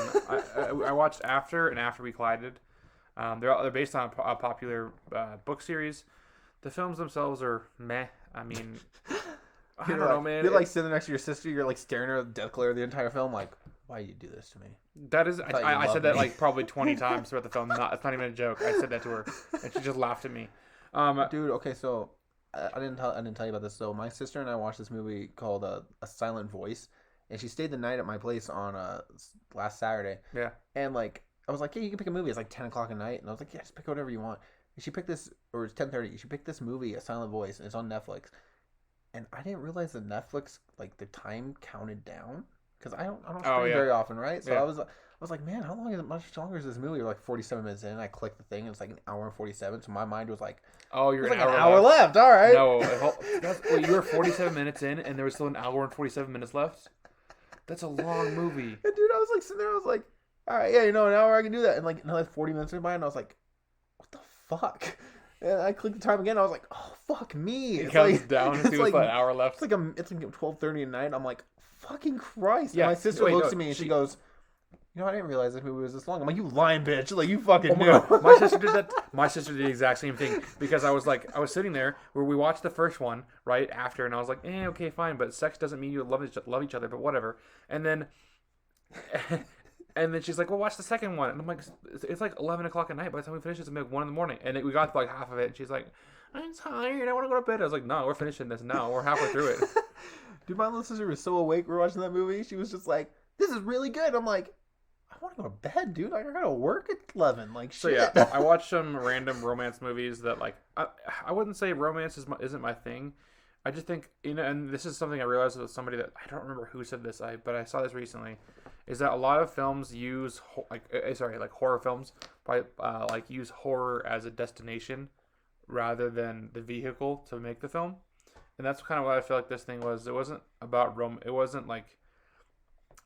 I watched After and After We Collided. They're based on a popular book series. The films themselves are meh. I mean, I don't know, man. You're like sitting next to your sister. You're like staring at her death glare the entire film. Like, why do you do this to me? That is, I said that like probably 20 times throughout the film. It's not even a joke. I said that to her, and she just laughed at me. Dude, okay, so I didn't tell you about this. So my sister and I watched this movie called A Silent Voice, and she stayed the night at my place on last Saturday. Yeah. And like I was like, hey, you can pick a movie. It's like 10 o'clock at night, and I was like, yeah, just pick whatever you want. And she picked this, or it's 10:30. She picked this movie, A Silent Voice, and it's on Netflix. And I didn't realize that Netflix, like the time counted down, because I don't stream very often, right? So I was was like, man, how long is it? Much longer is this movie? We're like 47 minutes in. I clicked the thing, and it's like an hour and 47. So my mind was like, Oh, you're it's an like hour, an hour left. left. All right. No, wait, you were 47 minutes in, and there was still an hour and 47 minutes left. That's a long movie. And dude, I was like sitting there. I was like, all right, yeah, an hour I can do that. And like another 40 minutes went by, and I was like, what the fuck? And I clicked the time again. I was like, oh fuck me. It counts down and see what's an hour left. It's like 12:30 at night. I'm like, fucking Christ. Yeah. And my sister looks at me and she goes, you know, I didn't realize this movie was this long. I'm like, you lying bitch. Like, you fucking knew. God. My sister did that. My sister did the exact same thing because I was sitting there where we watched the first one right after, and I was like, okay, fine, but sex doesn't mean you love each other, but whatever. And then she's like, well, watch the second one. And I'm like, it's like 11 o'clock at night. By the time we finish, it's like 1 a.m. And we got to like half of it. And she's like, I'm tired. I want to go to bed. I was like, no, we're finishing this now. We're halfway through it. Dude, my little sister was so awake. We were watching that movie. She was just like, this is really good. I'm like, I want to go to bed, dude. Like, I gotta work at 11. Like, shit. So yeah, I watched some random romance movies that like I wouldn't say romance isn't my thing. I just think, you know, and this is something I realized with somebody that I don't remember who said this, but I saw this recently, is that a lot of films use horror films like use horror as a destination rather than the vehicle to make the film, and that's kind of what I feel like this thing was. It wasn't about It wasn't like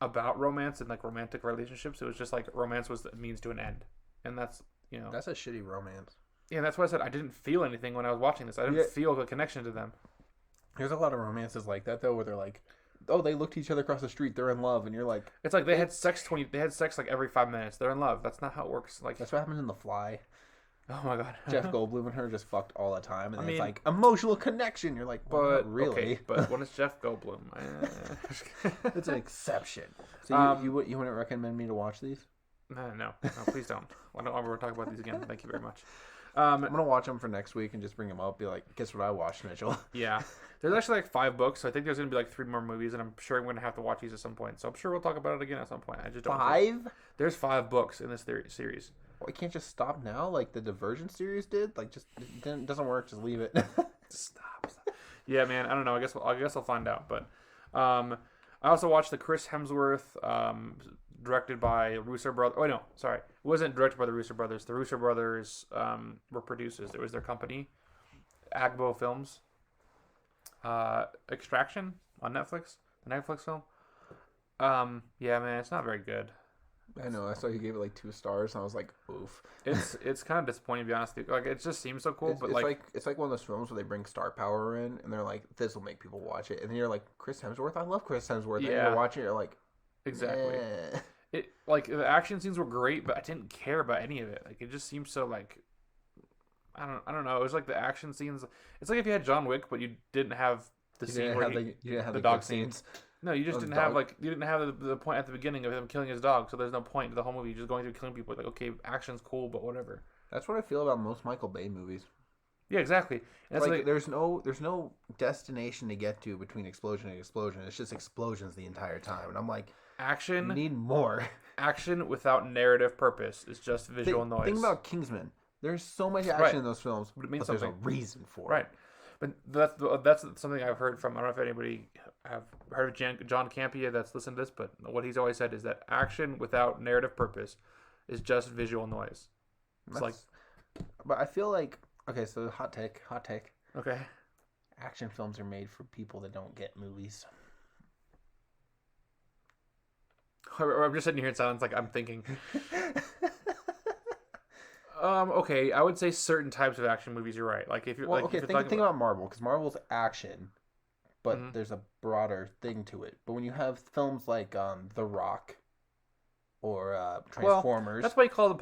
about romance and like romantic relationships. It was just like romance was the means to an end, and that's, you know, that's a shitty romance. Yeah, that's why I said I didn't feel anything when I was watching this. I didn't feel the connection to them. There's a lot of romances like that though, where they're like, oh, they look to each other across the street, they're in love, and you're like, it's like they had sex like every 5 minutes. They're in love. That's not how it works. Like, that's what happens in The Fly. Oh my god. Jeff Goldblum and her just fucked all the time, and it's like emotional connection. You're like, well, but really? Okay, but when it's Jeff Goldblum, it's an exception. So you wouldn't recommend me to watch these? No, please don't. I don't ever talk about these again. Thank you very much. I'm gonna watch them for next week and just bring them up. Be like, guess what I watched, Mytchel? Yeah, there's actually like 5 books, so I think there's gonna be like 3 more movies, and I'm sure I'm gonna have to watch these at some point. So I'm sure we'll talk about it again at some point. I just don't. 5? There's 5 books in this series. Well, you can't just stop now, like the Divergent series did. Like, just it doesn't work. Just leave it. Stop. Yeah, man. I don't know. I guess I'll find out. But I also watched the Chris Hemsworth, directed by Russo brothers. Oh no, sorry, it wasn't directed by the Russo brothers. The Russo brothers were producers. It was their company, Agbo Films. Extraction on Netflix, the Netflix film. Yeah, man, it's not very good. I know. I saw you gave it like 2 stars, and I was like, "Oof." It's kind of disappointing, to be honest with you. Like, it just seems so cool, but it's like one of those films where they bring star power in, and they're like, "This will make people watch it," and then you're like, "Chris Hemsworth, I love Chris Hemsworth." Yeah. And you're watching it, you're like, exactly. It like the action scenes were great, but I didn't care about any of it. Like, it just seems so like, I don't know. It was like the action scenes. It's like if you had John Wick, but you didn't have the scene where you didn't have the dog scenes. No, you just didn't have the point at the beginning of him killing his dog, so there's no point to the whole movie. You're just going through killing people. Like, okay, action's cool, but whatever. That's what I feel about most Michael Bay movies. Yeah, exactly. And like, there's no destination to get to between explosion and explosion. It's just explosions the entire time, and I'm like, action. You need more. Action without narrative purpose is just visual noise. Think about Kingsman. There's so much action in those films, but it means there's a reason for it. Right. But that's something I've heard from. I don't know if anybody have heard of John Campea that's listened to this, but what he's always said is that action without narrative purpose is just visual noise. But I feel like, okay, so hot take. Okay. Action films are made for people that don't get movies. I'm just sitting here in silence, like I'm thinking. Okay, I would say certain types of action movies. You're right. Like if you're think about Marvel, because Marvel's action, but there's a broader thing to it. But when you have films like The Rock or Transformers, that's why you call them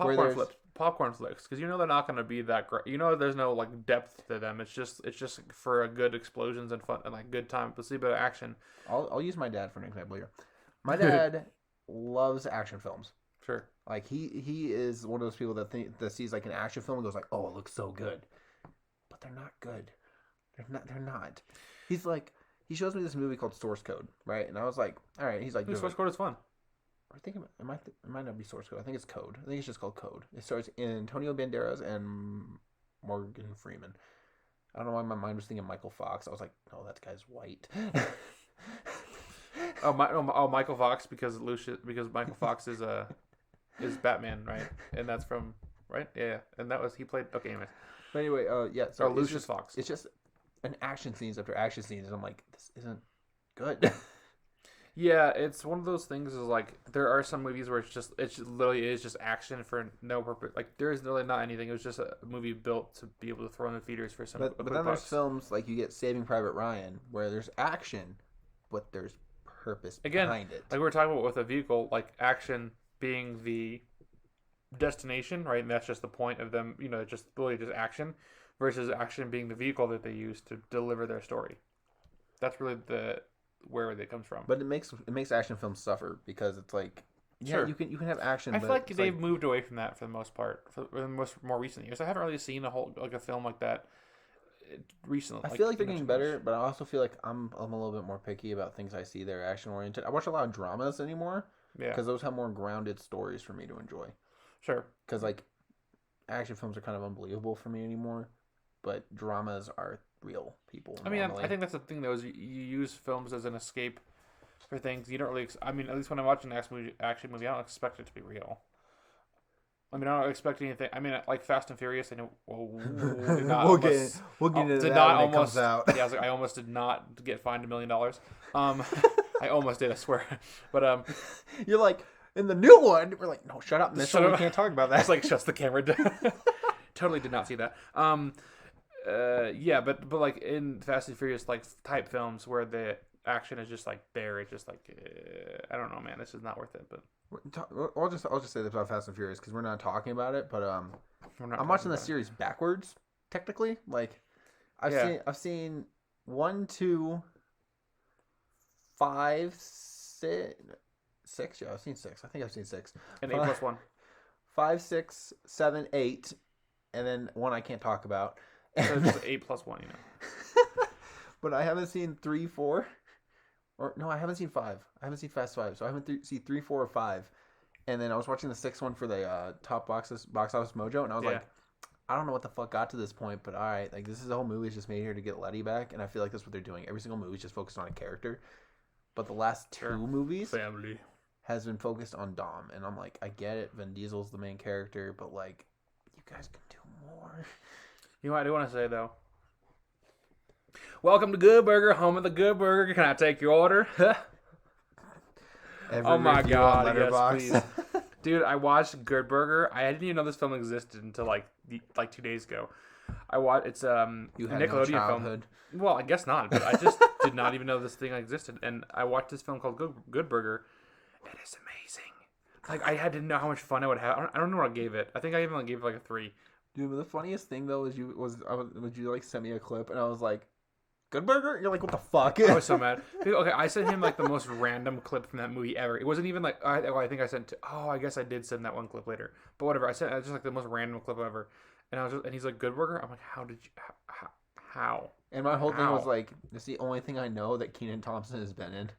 popcorn flicks, because you know they're not going to be that great. You know, there's no like depth to them. It's just for a good explosions and fun and like good time. But see, a bit of action. I'll use my dad for an example here. My dad loves action films. Sure. Like he is one of those people that sees like an action film and goes like, "Oh, it looks so good," but they're not good. They're not. He's like, he shows me this movie called Source Code, right? And I was like, all right. He's like, Source Code is fun. I think it might not be Source Code. I think it's Code. I think it's just called Code. It stars Antonio Banderas and Morgan Freeman. I don't know why my mind was thinking Michael Fox. I was like, oh, that guy's white. Michael Fox because Michael Fox is a is Batman, right? And that's from right, yeah. And that was he played. Okay, anyways. But anyway, yeah. So Or Lucius Fox. It's just an action scenes after action scenes, and I'm like, this isn't good. Yeah, it's one of those things. Is like there are some movies where it's literally is just action for no purpose. Like there is really not anything. It was just a movie built to be able to throw in the theaters for some. But then there's films like you get Saving Private Ryan where there's action, but there's purpose behind it. Like we were talking about with a vehicle, like action being the destination, right? And that's just the point of them. Just really just action versus action being the vehicle that they use to deliver their story. That's really where it comes from. But it makes action films suffer because it's like, yeah, sure. you can have action. I feel like they've moved away from that for the most part for the more recent years. I haven't really seen a film like that recently. I feel like they're getting better, but I also feel like I'm a little bit more picky about things I see that are action oriented. I watch a lot of dramas anymore, because those have more grounded stories for me to enjoy. Sure. Because like action films are kind of unbelievable for me anymore, but dramas are real people. I mean, I think that's the thing though, is you use films as an escape for things you don't really. I mean, at least when I'm watching an action movie, I don't expect it to be real. I mean, I don't expect anything. I mean, like Fast and Furious, I know. We'll get into that when it comes out. Yeah, I almost did not get fined $1 million. I almost did, I swear. But you're like, in the new one, we're like, no, shut up, miss. We can't talk about that. It's like shuts the camera down. Totally did not see that. Yeah, but like in Fast and Furious like type films where the action is just like there, it's just like I don't know, man, this is not worth it. But I'll just say this about Fast and Furious because we're not talking about it, but I'm watching the series backwards technically. Like I've seen 1, 2, 5, 6. Yeah, I've seen 6. I think I've seen 6. And 8+1. 5, 6, 7, 8, and then one I can't talk about. So it's 8+1, But I haven't seen 3, 4. Or no, I haven't seen 5. I haven't seen Fast 5, so I haven't seen 3, 4, or 5. And then I was watching the 6th one for the top box office mojo, and I was like, I don't know what the fuck got to this point, but all right, like this is the whole movie is just made here to get Letty back, and I feel like that's what they're doing. Every single movie is just focused on a character, but the last 2 movies has been focused on Dom, and I'm like, I get it, Vin Diesel's the main character, but like, you guys can do more. You know what I do want to say though? Welcome to Good Burger, home of the Good Burger. Can I take your order? Oh my god, yes, please. Dude, I watched Good Burger. I didn't even know this film existed until like 2 days ago. I watched it's a Nickelodeon film. Well, I guess not, but I just did not even know this thing existed. And I watched this film called Good Burger. It is amazing. Like I didn't know how much fun I would have. I don't know what I gave it. I think I even gave it like a 3. Dude, but the funniest thing though is you like sent me a clip and I was like, Good Burger? You're like, what the fuck? I was so mad. Okay, I sent him like the most random clip from that movie ever. It wasn't even like I think I sent. I guess I did send that one clip later. But whatever. I sent just like the most random clip ever. And he's like, Good Burger. I'm like, how did you? How? And my whole thing was like, it's the only thing I know that Kenan Thompson has been in.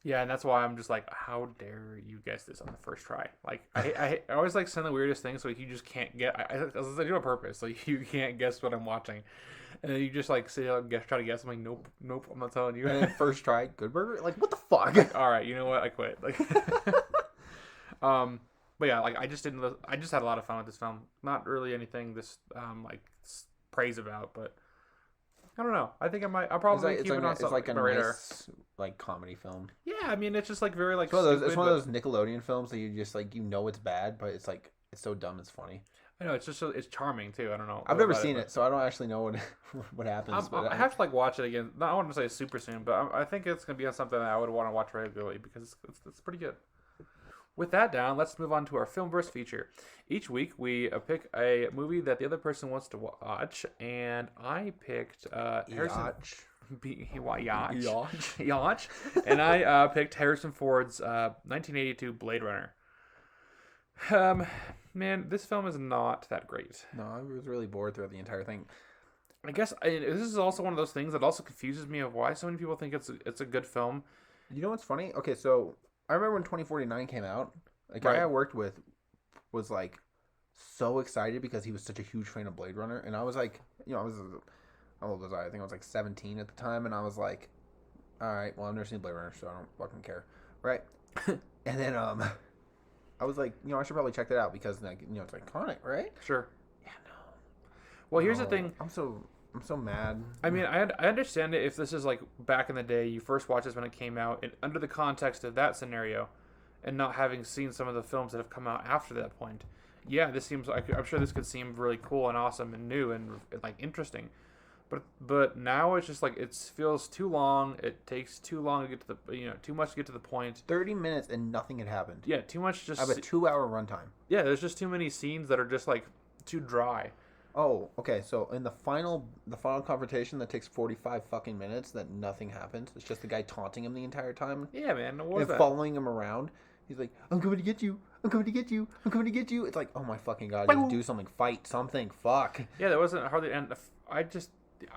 Yeah, and that's why I'm just like, how dare you guess this on the first try? Like, I always like send the weirdest things so you just can't get. I do it on purpose, like you can't guess what I'm watching, and then you just like say, try to guess. I'm like, nope, I'm not telling you. And then first try, Good Burger. Like, what the fuck? Like, all right, you know what? I quit. Like, but yeah, like I just had a lot of fun with this film. Not really anything this like praise about, but. I don't know. I think I'll probably keep it on it's like a nice, like comedy film. Yeah, I mean it's just like very like. It's one of those Nickelodeon films that you just like it's bad, but it's like it's so dumb it's funny. I know it's just it's charming too. I don't know. I've never seen it, so I don't actually know what happens. I have to like watch it again. I want to say super soon, but I think it's gonna be on something that I would want to watch regularly because it's pretty good. With that down, let's move on to our Filmverse feature. Each week, we pick a movie that the other person wants to watch, and I picked Harrison... Yacht. And I picked Harrison Ford's 1982 Blade Runner. Man, this film is not that great. No, I was really bored throughout the entire thing. I guess this is also one of those things that also confuses me of why so many people think it's a good film. You know what's funny? Okay, so... I remember when 2049 came out, a guy I worked with was like so excited because he was such a huge fan of Blade Runner. And I was like, how old was I? I think I was like 17 at the time. And I was like, all right, well, I've never seen Blade Runner, so I don't fucking care. Right. And then I was like, I should probably check that out because like, it's iconic, right? Sure. Yeah, no. Well, here's the thing. I'm so mad. I mean, I understand it if this is like back in the day, you first watched this when it came out, and under the context of that scenario, and not having seen some of the films that have come out after that point. Yeah, this seems like I'm sure this could seem really cool and awesome and new and like interesting. But now it's just like it feels too long. It takes too long to get to the too much to get to the point. 30 minutes and nothing had happened. Yeah, too much. Just I have a 2-hour runtime. Yeah, there's just too many scenes that are just like too dry. Oh, okay. So in the final confrontation that takes 45 fucking minutes, that nothing happens. It's just the guy taunting him the entire time. Yeah, man. What was and that? Following him around. He's like, "I'm coming to get you. I'm coming to get you. I'm coming to get you." It's like, oh my fucking god, just do something, fight something, fuck. Yeah, there wasn't hardly, and I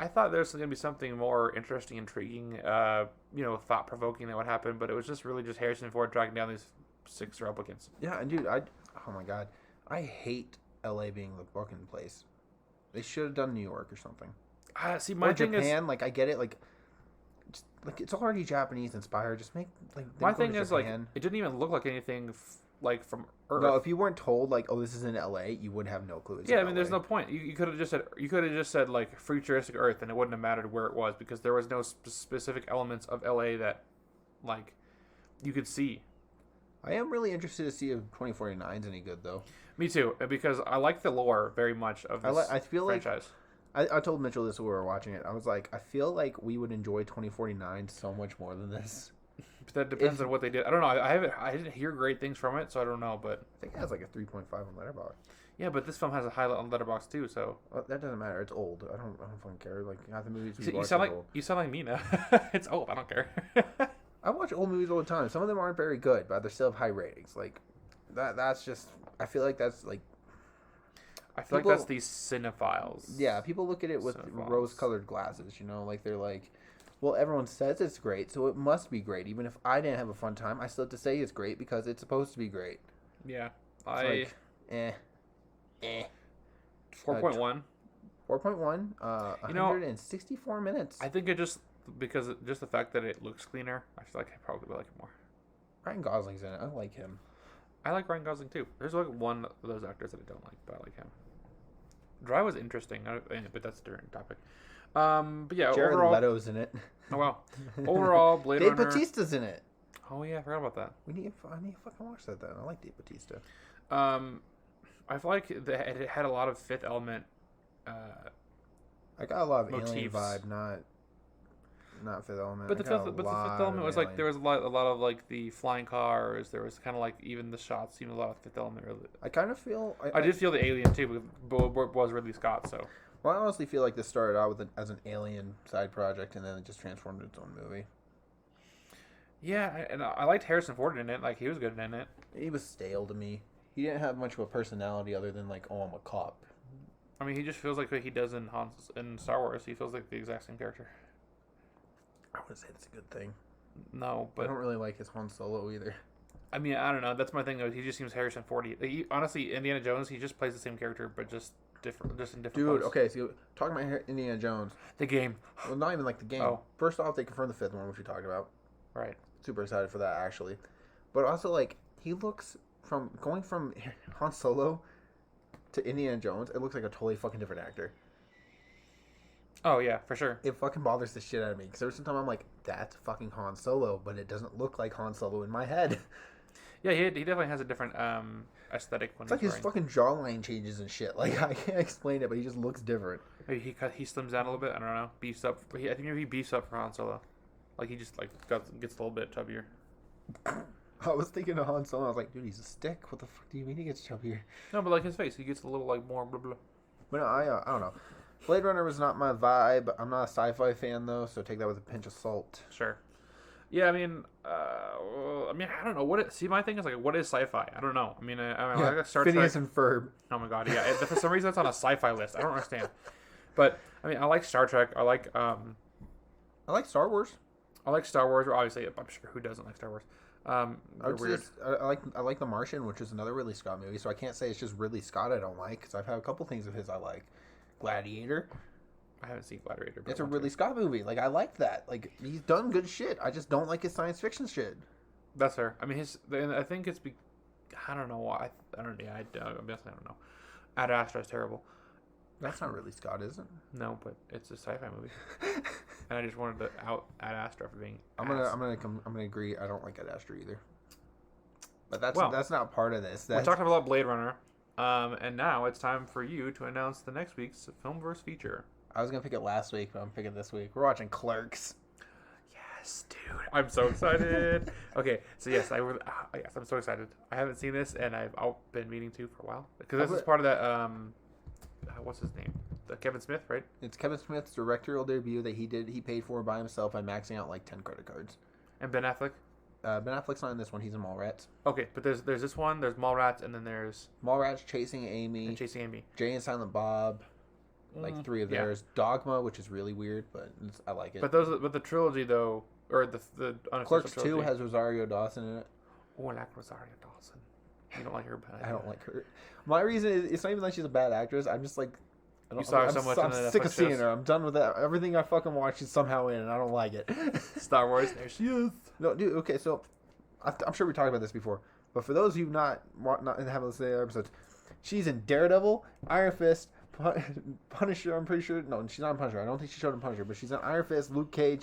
thought there was going to be something more interesting, intriguing, thought provoking that would happen, but it was just really just Harrison Ford dragging down these 6 replicants. Yeah, and dude, oh my god, I hate LA being the fucking place. They should have done New York or something. See, my thing Japan, like I get it, like it's already Japanese inspired. Just make like my thing is like it didn't even look like anything like from Earth. No, if you weren't told like, oh, this is in LA, you would have no clue. Yeah, I mean, there's no point. You could have just said like futuristic Earth, and it wouldn't have mattered where it was because there was no specific elements of LA that like you could see. I am really interested to see if 2049 is any good though. Me too, because I like the lore very much of this I feel franchise. I told Mytchel this when we were watching it. I was like, I feel like we would enjoy 2049 so much more than this. But that depends on what they did. I don't know. I didn't hear great things from it, so I don't know. But I think it has like a 3.5 on Letterboxd. Yeah, but this film has a high on Letterboxd too, so well, that doesn't matter. It's old. I don't fucking care. Like half the movies we you watch sound are like old. you sound like me now. It's old. I don't care. I watch old movies all the time. Some of them aren't very good, but they still have high ratings. Like that's just. I feel like that's like. I feel like that's these cinephiles. Yeah, people look at it with rose-colored glasses. Like they're like, well, everyone says it's great, so it must be great. Even if I didn't have a fun time, I still have to say it's great because it's supposed to be great. Yeah, like, 4.1. 4.1. 164 minutes. I think it just the fact that it looks cleaner. I feel like I probably would like it more. Ryan Gosling's in it. I like him. I like Ryan Gosling too. There's like one of those actors that I don't like, but I like him. Dry was interesting, but that's a different topic. But yeah, Jared overall, Leto's in it. Oh wow. Overall, Blade Dave Runner. Bautista's in it. Oh yeah, I forgot about that. I need to fucking watch that then. I like Dave Bautista. I feel like it had a lot of Fifth Element. I got a lot of motifs. Alien vibe, not Fifth Element. But the Fifth Element was like there was a lot of like the flying cars. There was kind of like even the shots seemed a lot of Fifth Element. Really, I kind of feel I did feel the Alien too, but it was Ridley Scott. So well, I honestly feel like this started out as an Alien side project, and then it just transformed into its own movie. Yeah, and I liked Harrison Ford in it. Like he was good in it. He was stale to me. He didn't have much of a personality other than like, oh, I'm a cop. I mean, he just feels like what he does in Star Wars. He feels like the exact same character. I wouldn't say that's a good thing. No, but I don't really like his Han Solo either. I mean, I don't know. That's my thing. Though. He just seems Harrison Ford. Honestly, Indiana Jones, he just plays the same character, but just in different. Dude, posts. Okay, so talking about Indiana Jones, the game. Well, not even like the game. Oh. First off, they confirmed the fifth one, which we talked about. Right. Super excited for that actually, but also like he looks from going from Han Solo to Indiana Jones. It looks like a totally fucking different actor. Oh yeah, for sure. It fucking bothers the shit out of me because every time I'm like, that's fucking Han Solo, but it doesn't look like Han Solo in my head. Yeah, he definitely has a different aesthetic when it's like his fucking jawline changes and shit. Like I can't explain it, but he just looks different. Maybe he slims down a little bit. I don't know. Beefs up. I think maybe he beefs up for Han Solo. Like he just like gets a little bit chubbier. I was thinking of Han Solo. I was like, dude, he's a stick. What the fuck do you mean he gets chubbier? No, but like his face, he gets a little like more blah blah. But no, I don't know. Blade Runner was not my vibe. I'm not a sci-fi fan though, so take that with a pinch of salt. Sure. Yeah, I mean, I don't know what. See, my thing is like, what is sci-fi? I don't know. I mean, I like Star Trek. Phineas and Ferb. Oh my god, yeah. For some reason, that's on a sci-fi list. I don't understand. But I mean, I like Star Trek. I like Star Wars. I like Star Wars. Obviously, I'm sure who doesn't like Star Wars. I like The Martian, which is another Ridley Scott movie. So I can't say it's just Ridley Scott I don't like because I've had a couple things of his I like. Gladiator. I haven't seen Gladiator. But it's a Ridley Scott movie. Like I like that. Like he's done good shit. I just don't like his science fiction shit. That's fair. I mean, I think it's I don't know why. I don't. Yeah, I'm guessing I don't know. Ad Astra is terrible. That's not really Scott, is it? No, but it's a sci-fi movie, and I just wanted to out Ad Astra for being. I'm gonna agree. I don't like Ad Astra either. But that's not part of this. We talked about Blade Runner, and now it's time for you to announce the next week's Filmverse feature. I was gonna pick it last week, but I'm picking this week. We're watching Clerks. Yes, dude, I'm so excited. Okay, so yes, I'm so excited. I haven't seen this, and I've been meaning to for a while because this is part of that. What's his name? Kevin Smith, right? It's Kevin Smith's directorial debut that he did. He paid for by himself by maxing out like 10 credit cards. And Ben Affleck. Ben Affleck's not in this one. He's in Mallrats. Okay, but there's this one. There's Mallrats, and then there's Mallrats, Chasing Amy, Jay and Silent Bob. Like 3 of theirs. Dogma, which is really weird, but I like it. But the trilogy though, or the Clerks 2 has Rosario Dawson in it. Oh, I like Rosario Dawson. You don't like her, but I don't like her. My reason is it's not even like she's a bad actress. I'm just like you saw her so much. I'm sick of seeing her. I'm done with that. Everything I fucking watch, she's somehow in, and I don't like it. Star Wars, there she is. No, dude. Okay, so I'm sure we talked about this before, but for those of you not haven't listened to the episodes, she's in Daredevil, Iron Fist, Punisher. I'm pretty sure. No, she's not in Punisher. I don't think she showed in Punisher, but she's in Iron Fist, Luke Cage,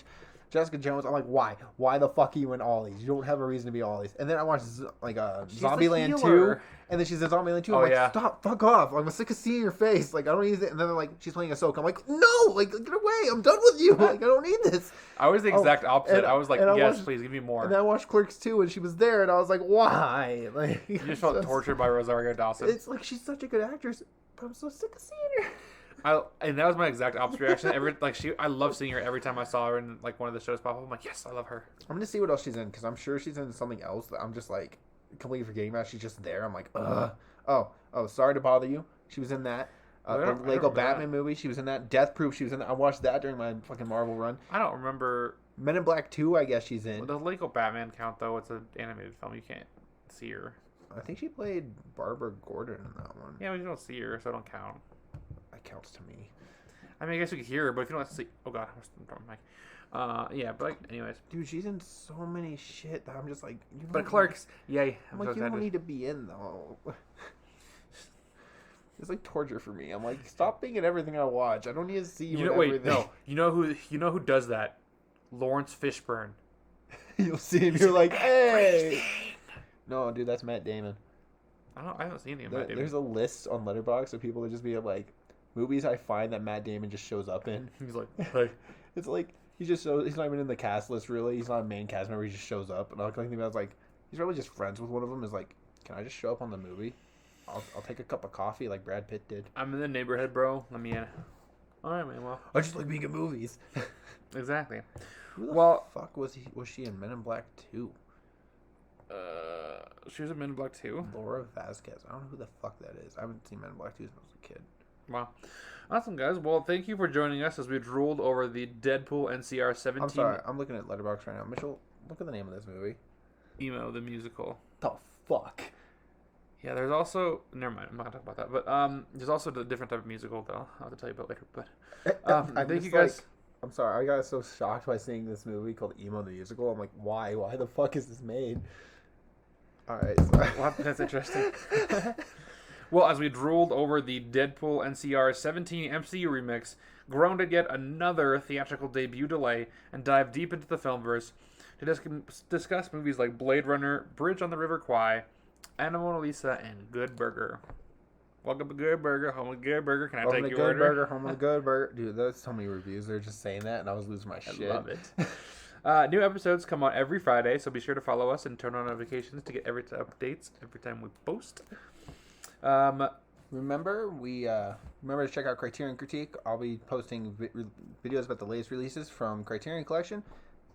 Jessica Jones. I'm like, why? Why the fuck are you in all these? You don't have a reason to be all these. And then I watched like Zombieland 2, and then she's in Zombieland 2. I'm like, stop, fuck off. I'm sick of seeing your face. Like, I don't need it. And then they're like, she's playing Ahsoka. I'm like, no, like, get away. I'm done with you. Like, I don't need this. I was the exact opposite. I was like, yes, please give me more. And then I watched Clerks 2, and she was there, and I was like, why? Like, you just felt tortured by Rosario Dawson. It's like she's such a good actress, but I'm so sick of seeing her. And that was my exact opposite reaction. I love seeing her every time I saw her in like one of the shows pop up. I'm like, yes, I love her. I'm gonna see what else she's in because I'm sure she's in something else that I'm just like completely forgetting about. She's just there. I'm like, ugh. Oh, sorry to bother you. She was in that. The Lego Batman movie. She was in that. Death Proof. She was in that. I watched that during my fucking Marvel run. I don't remember. Men in Black 2. I guess she's in. The Lego Batman count though. It's an animated film. You can't see her. I think she played Barbara Gordon in that one. Yeah, but you don't see her, so it don't count. That counts to me. I mean, I guess we could hear her, but if you don't see... Oh, God. I'm dropping my mic. Yeah, but, like, anyways. Dude, she's in so many shit that I'm just like... But Clerks, yay. I'm like, you don't need to be in, though. It's like torture for me. I'm like, stop being in everything I watch. I don't need to see you in everything. No. You know who does that? Lawrence Fishburne. You'll see him, you're like, hey! No, dude, that's Matt Damon. I haven't seen any of Matt Damon. There's a list on Letterboxd of people that just be like... movies I find that Matt Damon just shows up in. He's like, hey. It's like, he's not even in the cast list, really. He's not a main cast member. He just shows up. And all I can think about is like, he's probably just friends with one of them. Is like, can I just show up on the movie? I'll take a cup of coffee like Brad Pitt did. I'm in the neighborhood, bro. Let me in. All right, man. Well, I just like being in movies. Exactly. Who the fuck was she in Men in Black 2? She was in Men in Black 2. Laura Vasquez. I don't know who the fuck that is. I haven't seen Men in Black 2 since I was a kid. Wow. Awesome, guys. Well, thank you for joining us as we drooled over the Deadpool NCR 17. I'm sorry. I'm looking at Letterboxd right now. Mytchel, look at the name of this movie. Emo, the musical. The fuck? Yeah, there's also... Never mind. I'm not going to talk about that. But there's also a different type of musical that I'll have to tell you about later. But thank you, guys. Like, I'm sorry. I got so shocked by seeing this movie called Emo, the musical. I'm like, why? Why the fuck is this made? All right. Well, that's interesting. Well, as we drooled over the Deadpool NCR 17 MCU remix, groaned at yet another theatrical debut delay, and dive deep into the Filmverse to discuss movies like Blade Runner, Bridge on the River Kwai, Anomalisa, and Good Burger. Welcome to Good Burger, home of Good Burger. Can I take your order? Home of the Good Burger. Dude, there's so many reviews. They're just saying that, and I was losing my shit. I love it. New episodes come out every Friday, so be sure to follow us and turn on notifications to get updates every time we post. Remember to check out Criterion Critique. I'll be posting videos about the latest releases from Criterion Collection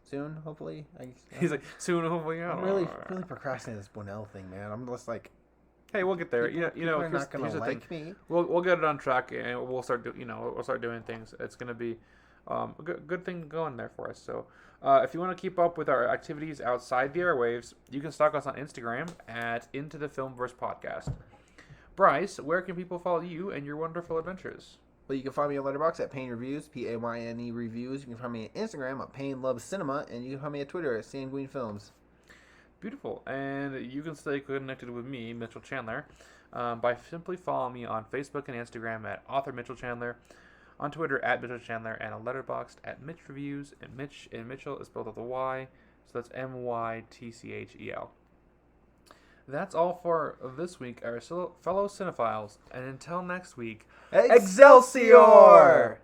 soon, hopefully. He's like, soon, hopefully. I'm really procrastinating this Bunnell thing, man. I'm just like, hey, we'll get there. People are not gonna like me. We'll get it on track, and we'll start doing things. It's gonna be a good thing going there for us. So, if you want to keep up with our activities outside the airwaves, you can stalk us on Instagram at Into the Filmverse Podcast. Bryce, where can people follow you and your wonderful adventures? Well, you can find me on Letterboxd at Payne Reviews, Payne Reviews. You can find me on Instagram at Payne Loves Cinema, and you can find me on Twitter at Sanguine Films. Beautiful. And you can stay connected with me, Mytchel Chandler, by simply following me on Facebook and Instagram at author Mytchel Chandler, on Twitter at Mytchel Chandler, and on Letterboxd at Mitch Reviews. And Mitch and Mytchel is spelled with a Y, so that's Mytchel. That's all for this week, our fellow cinephiles. And until next week, Excelsior!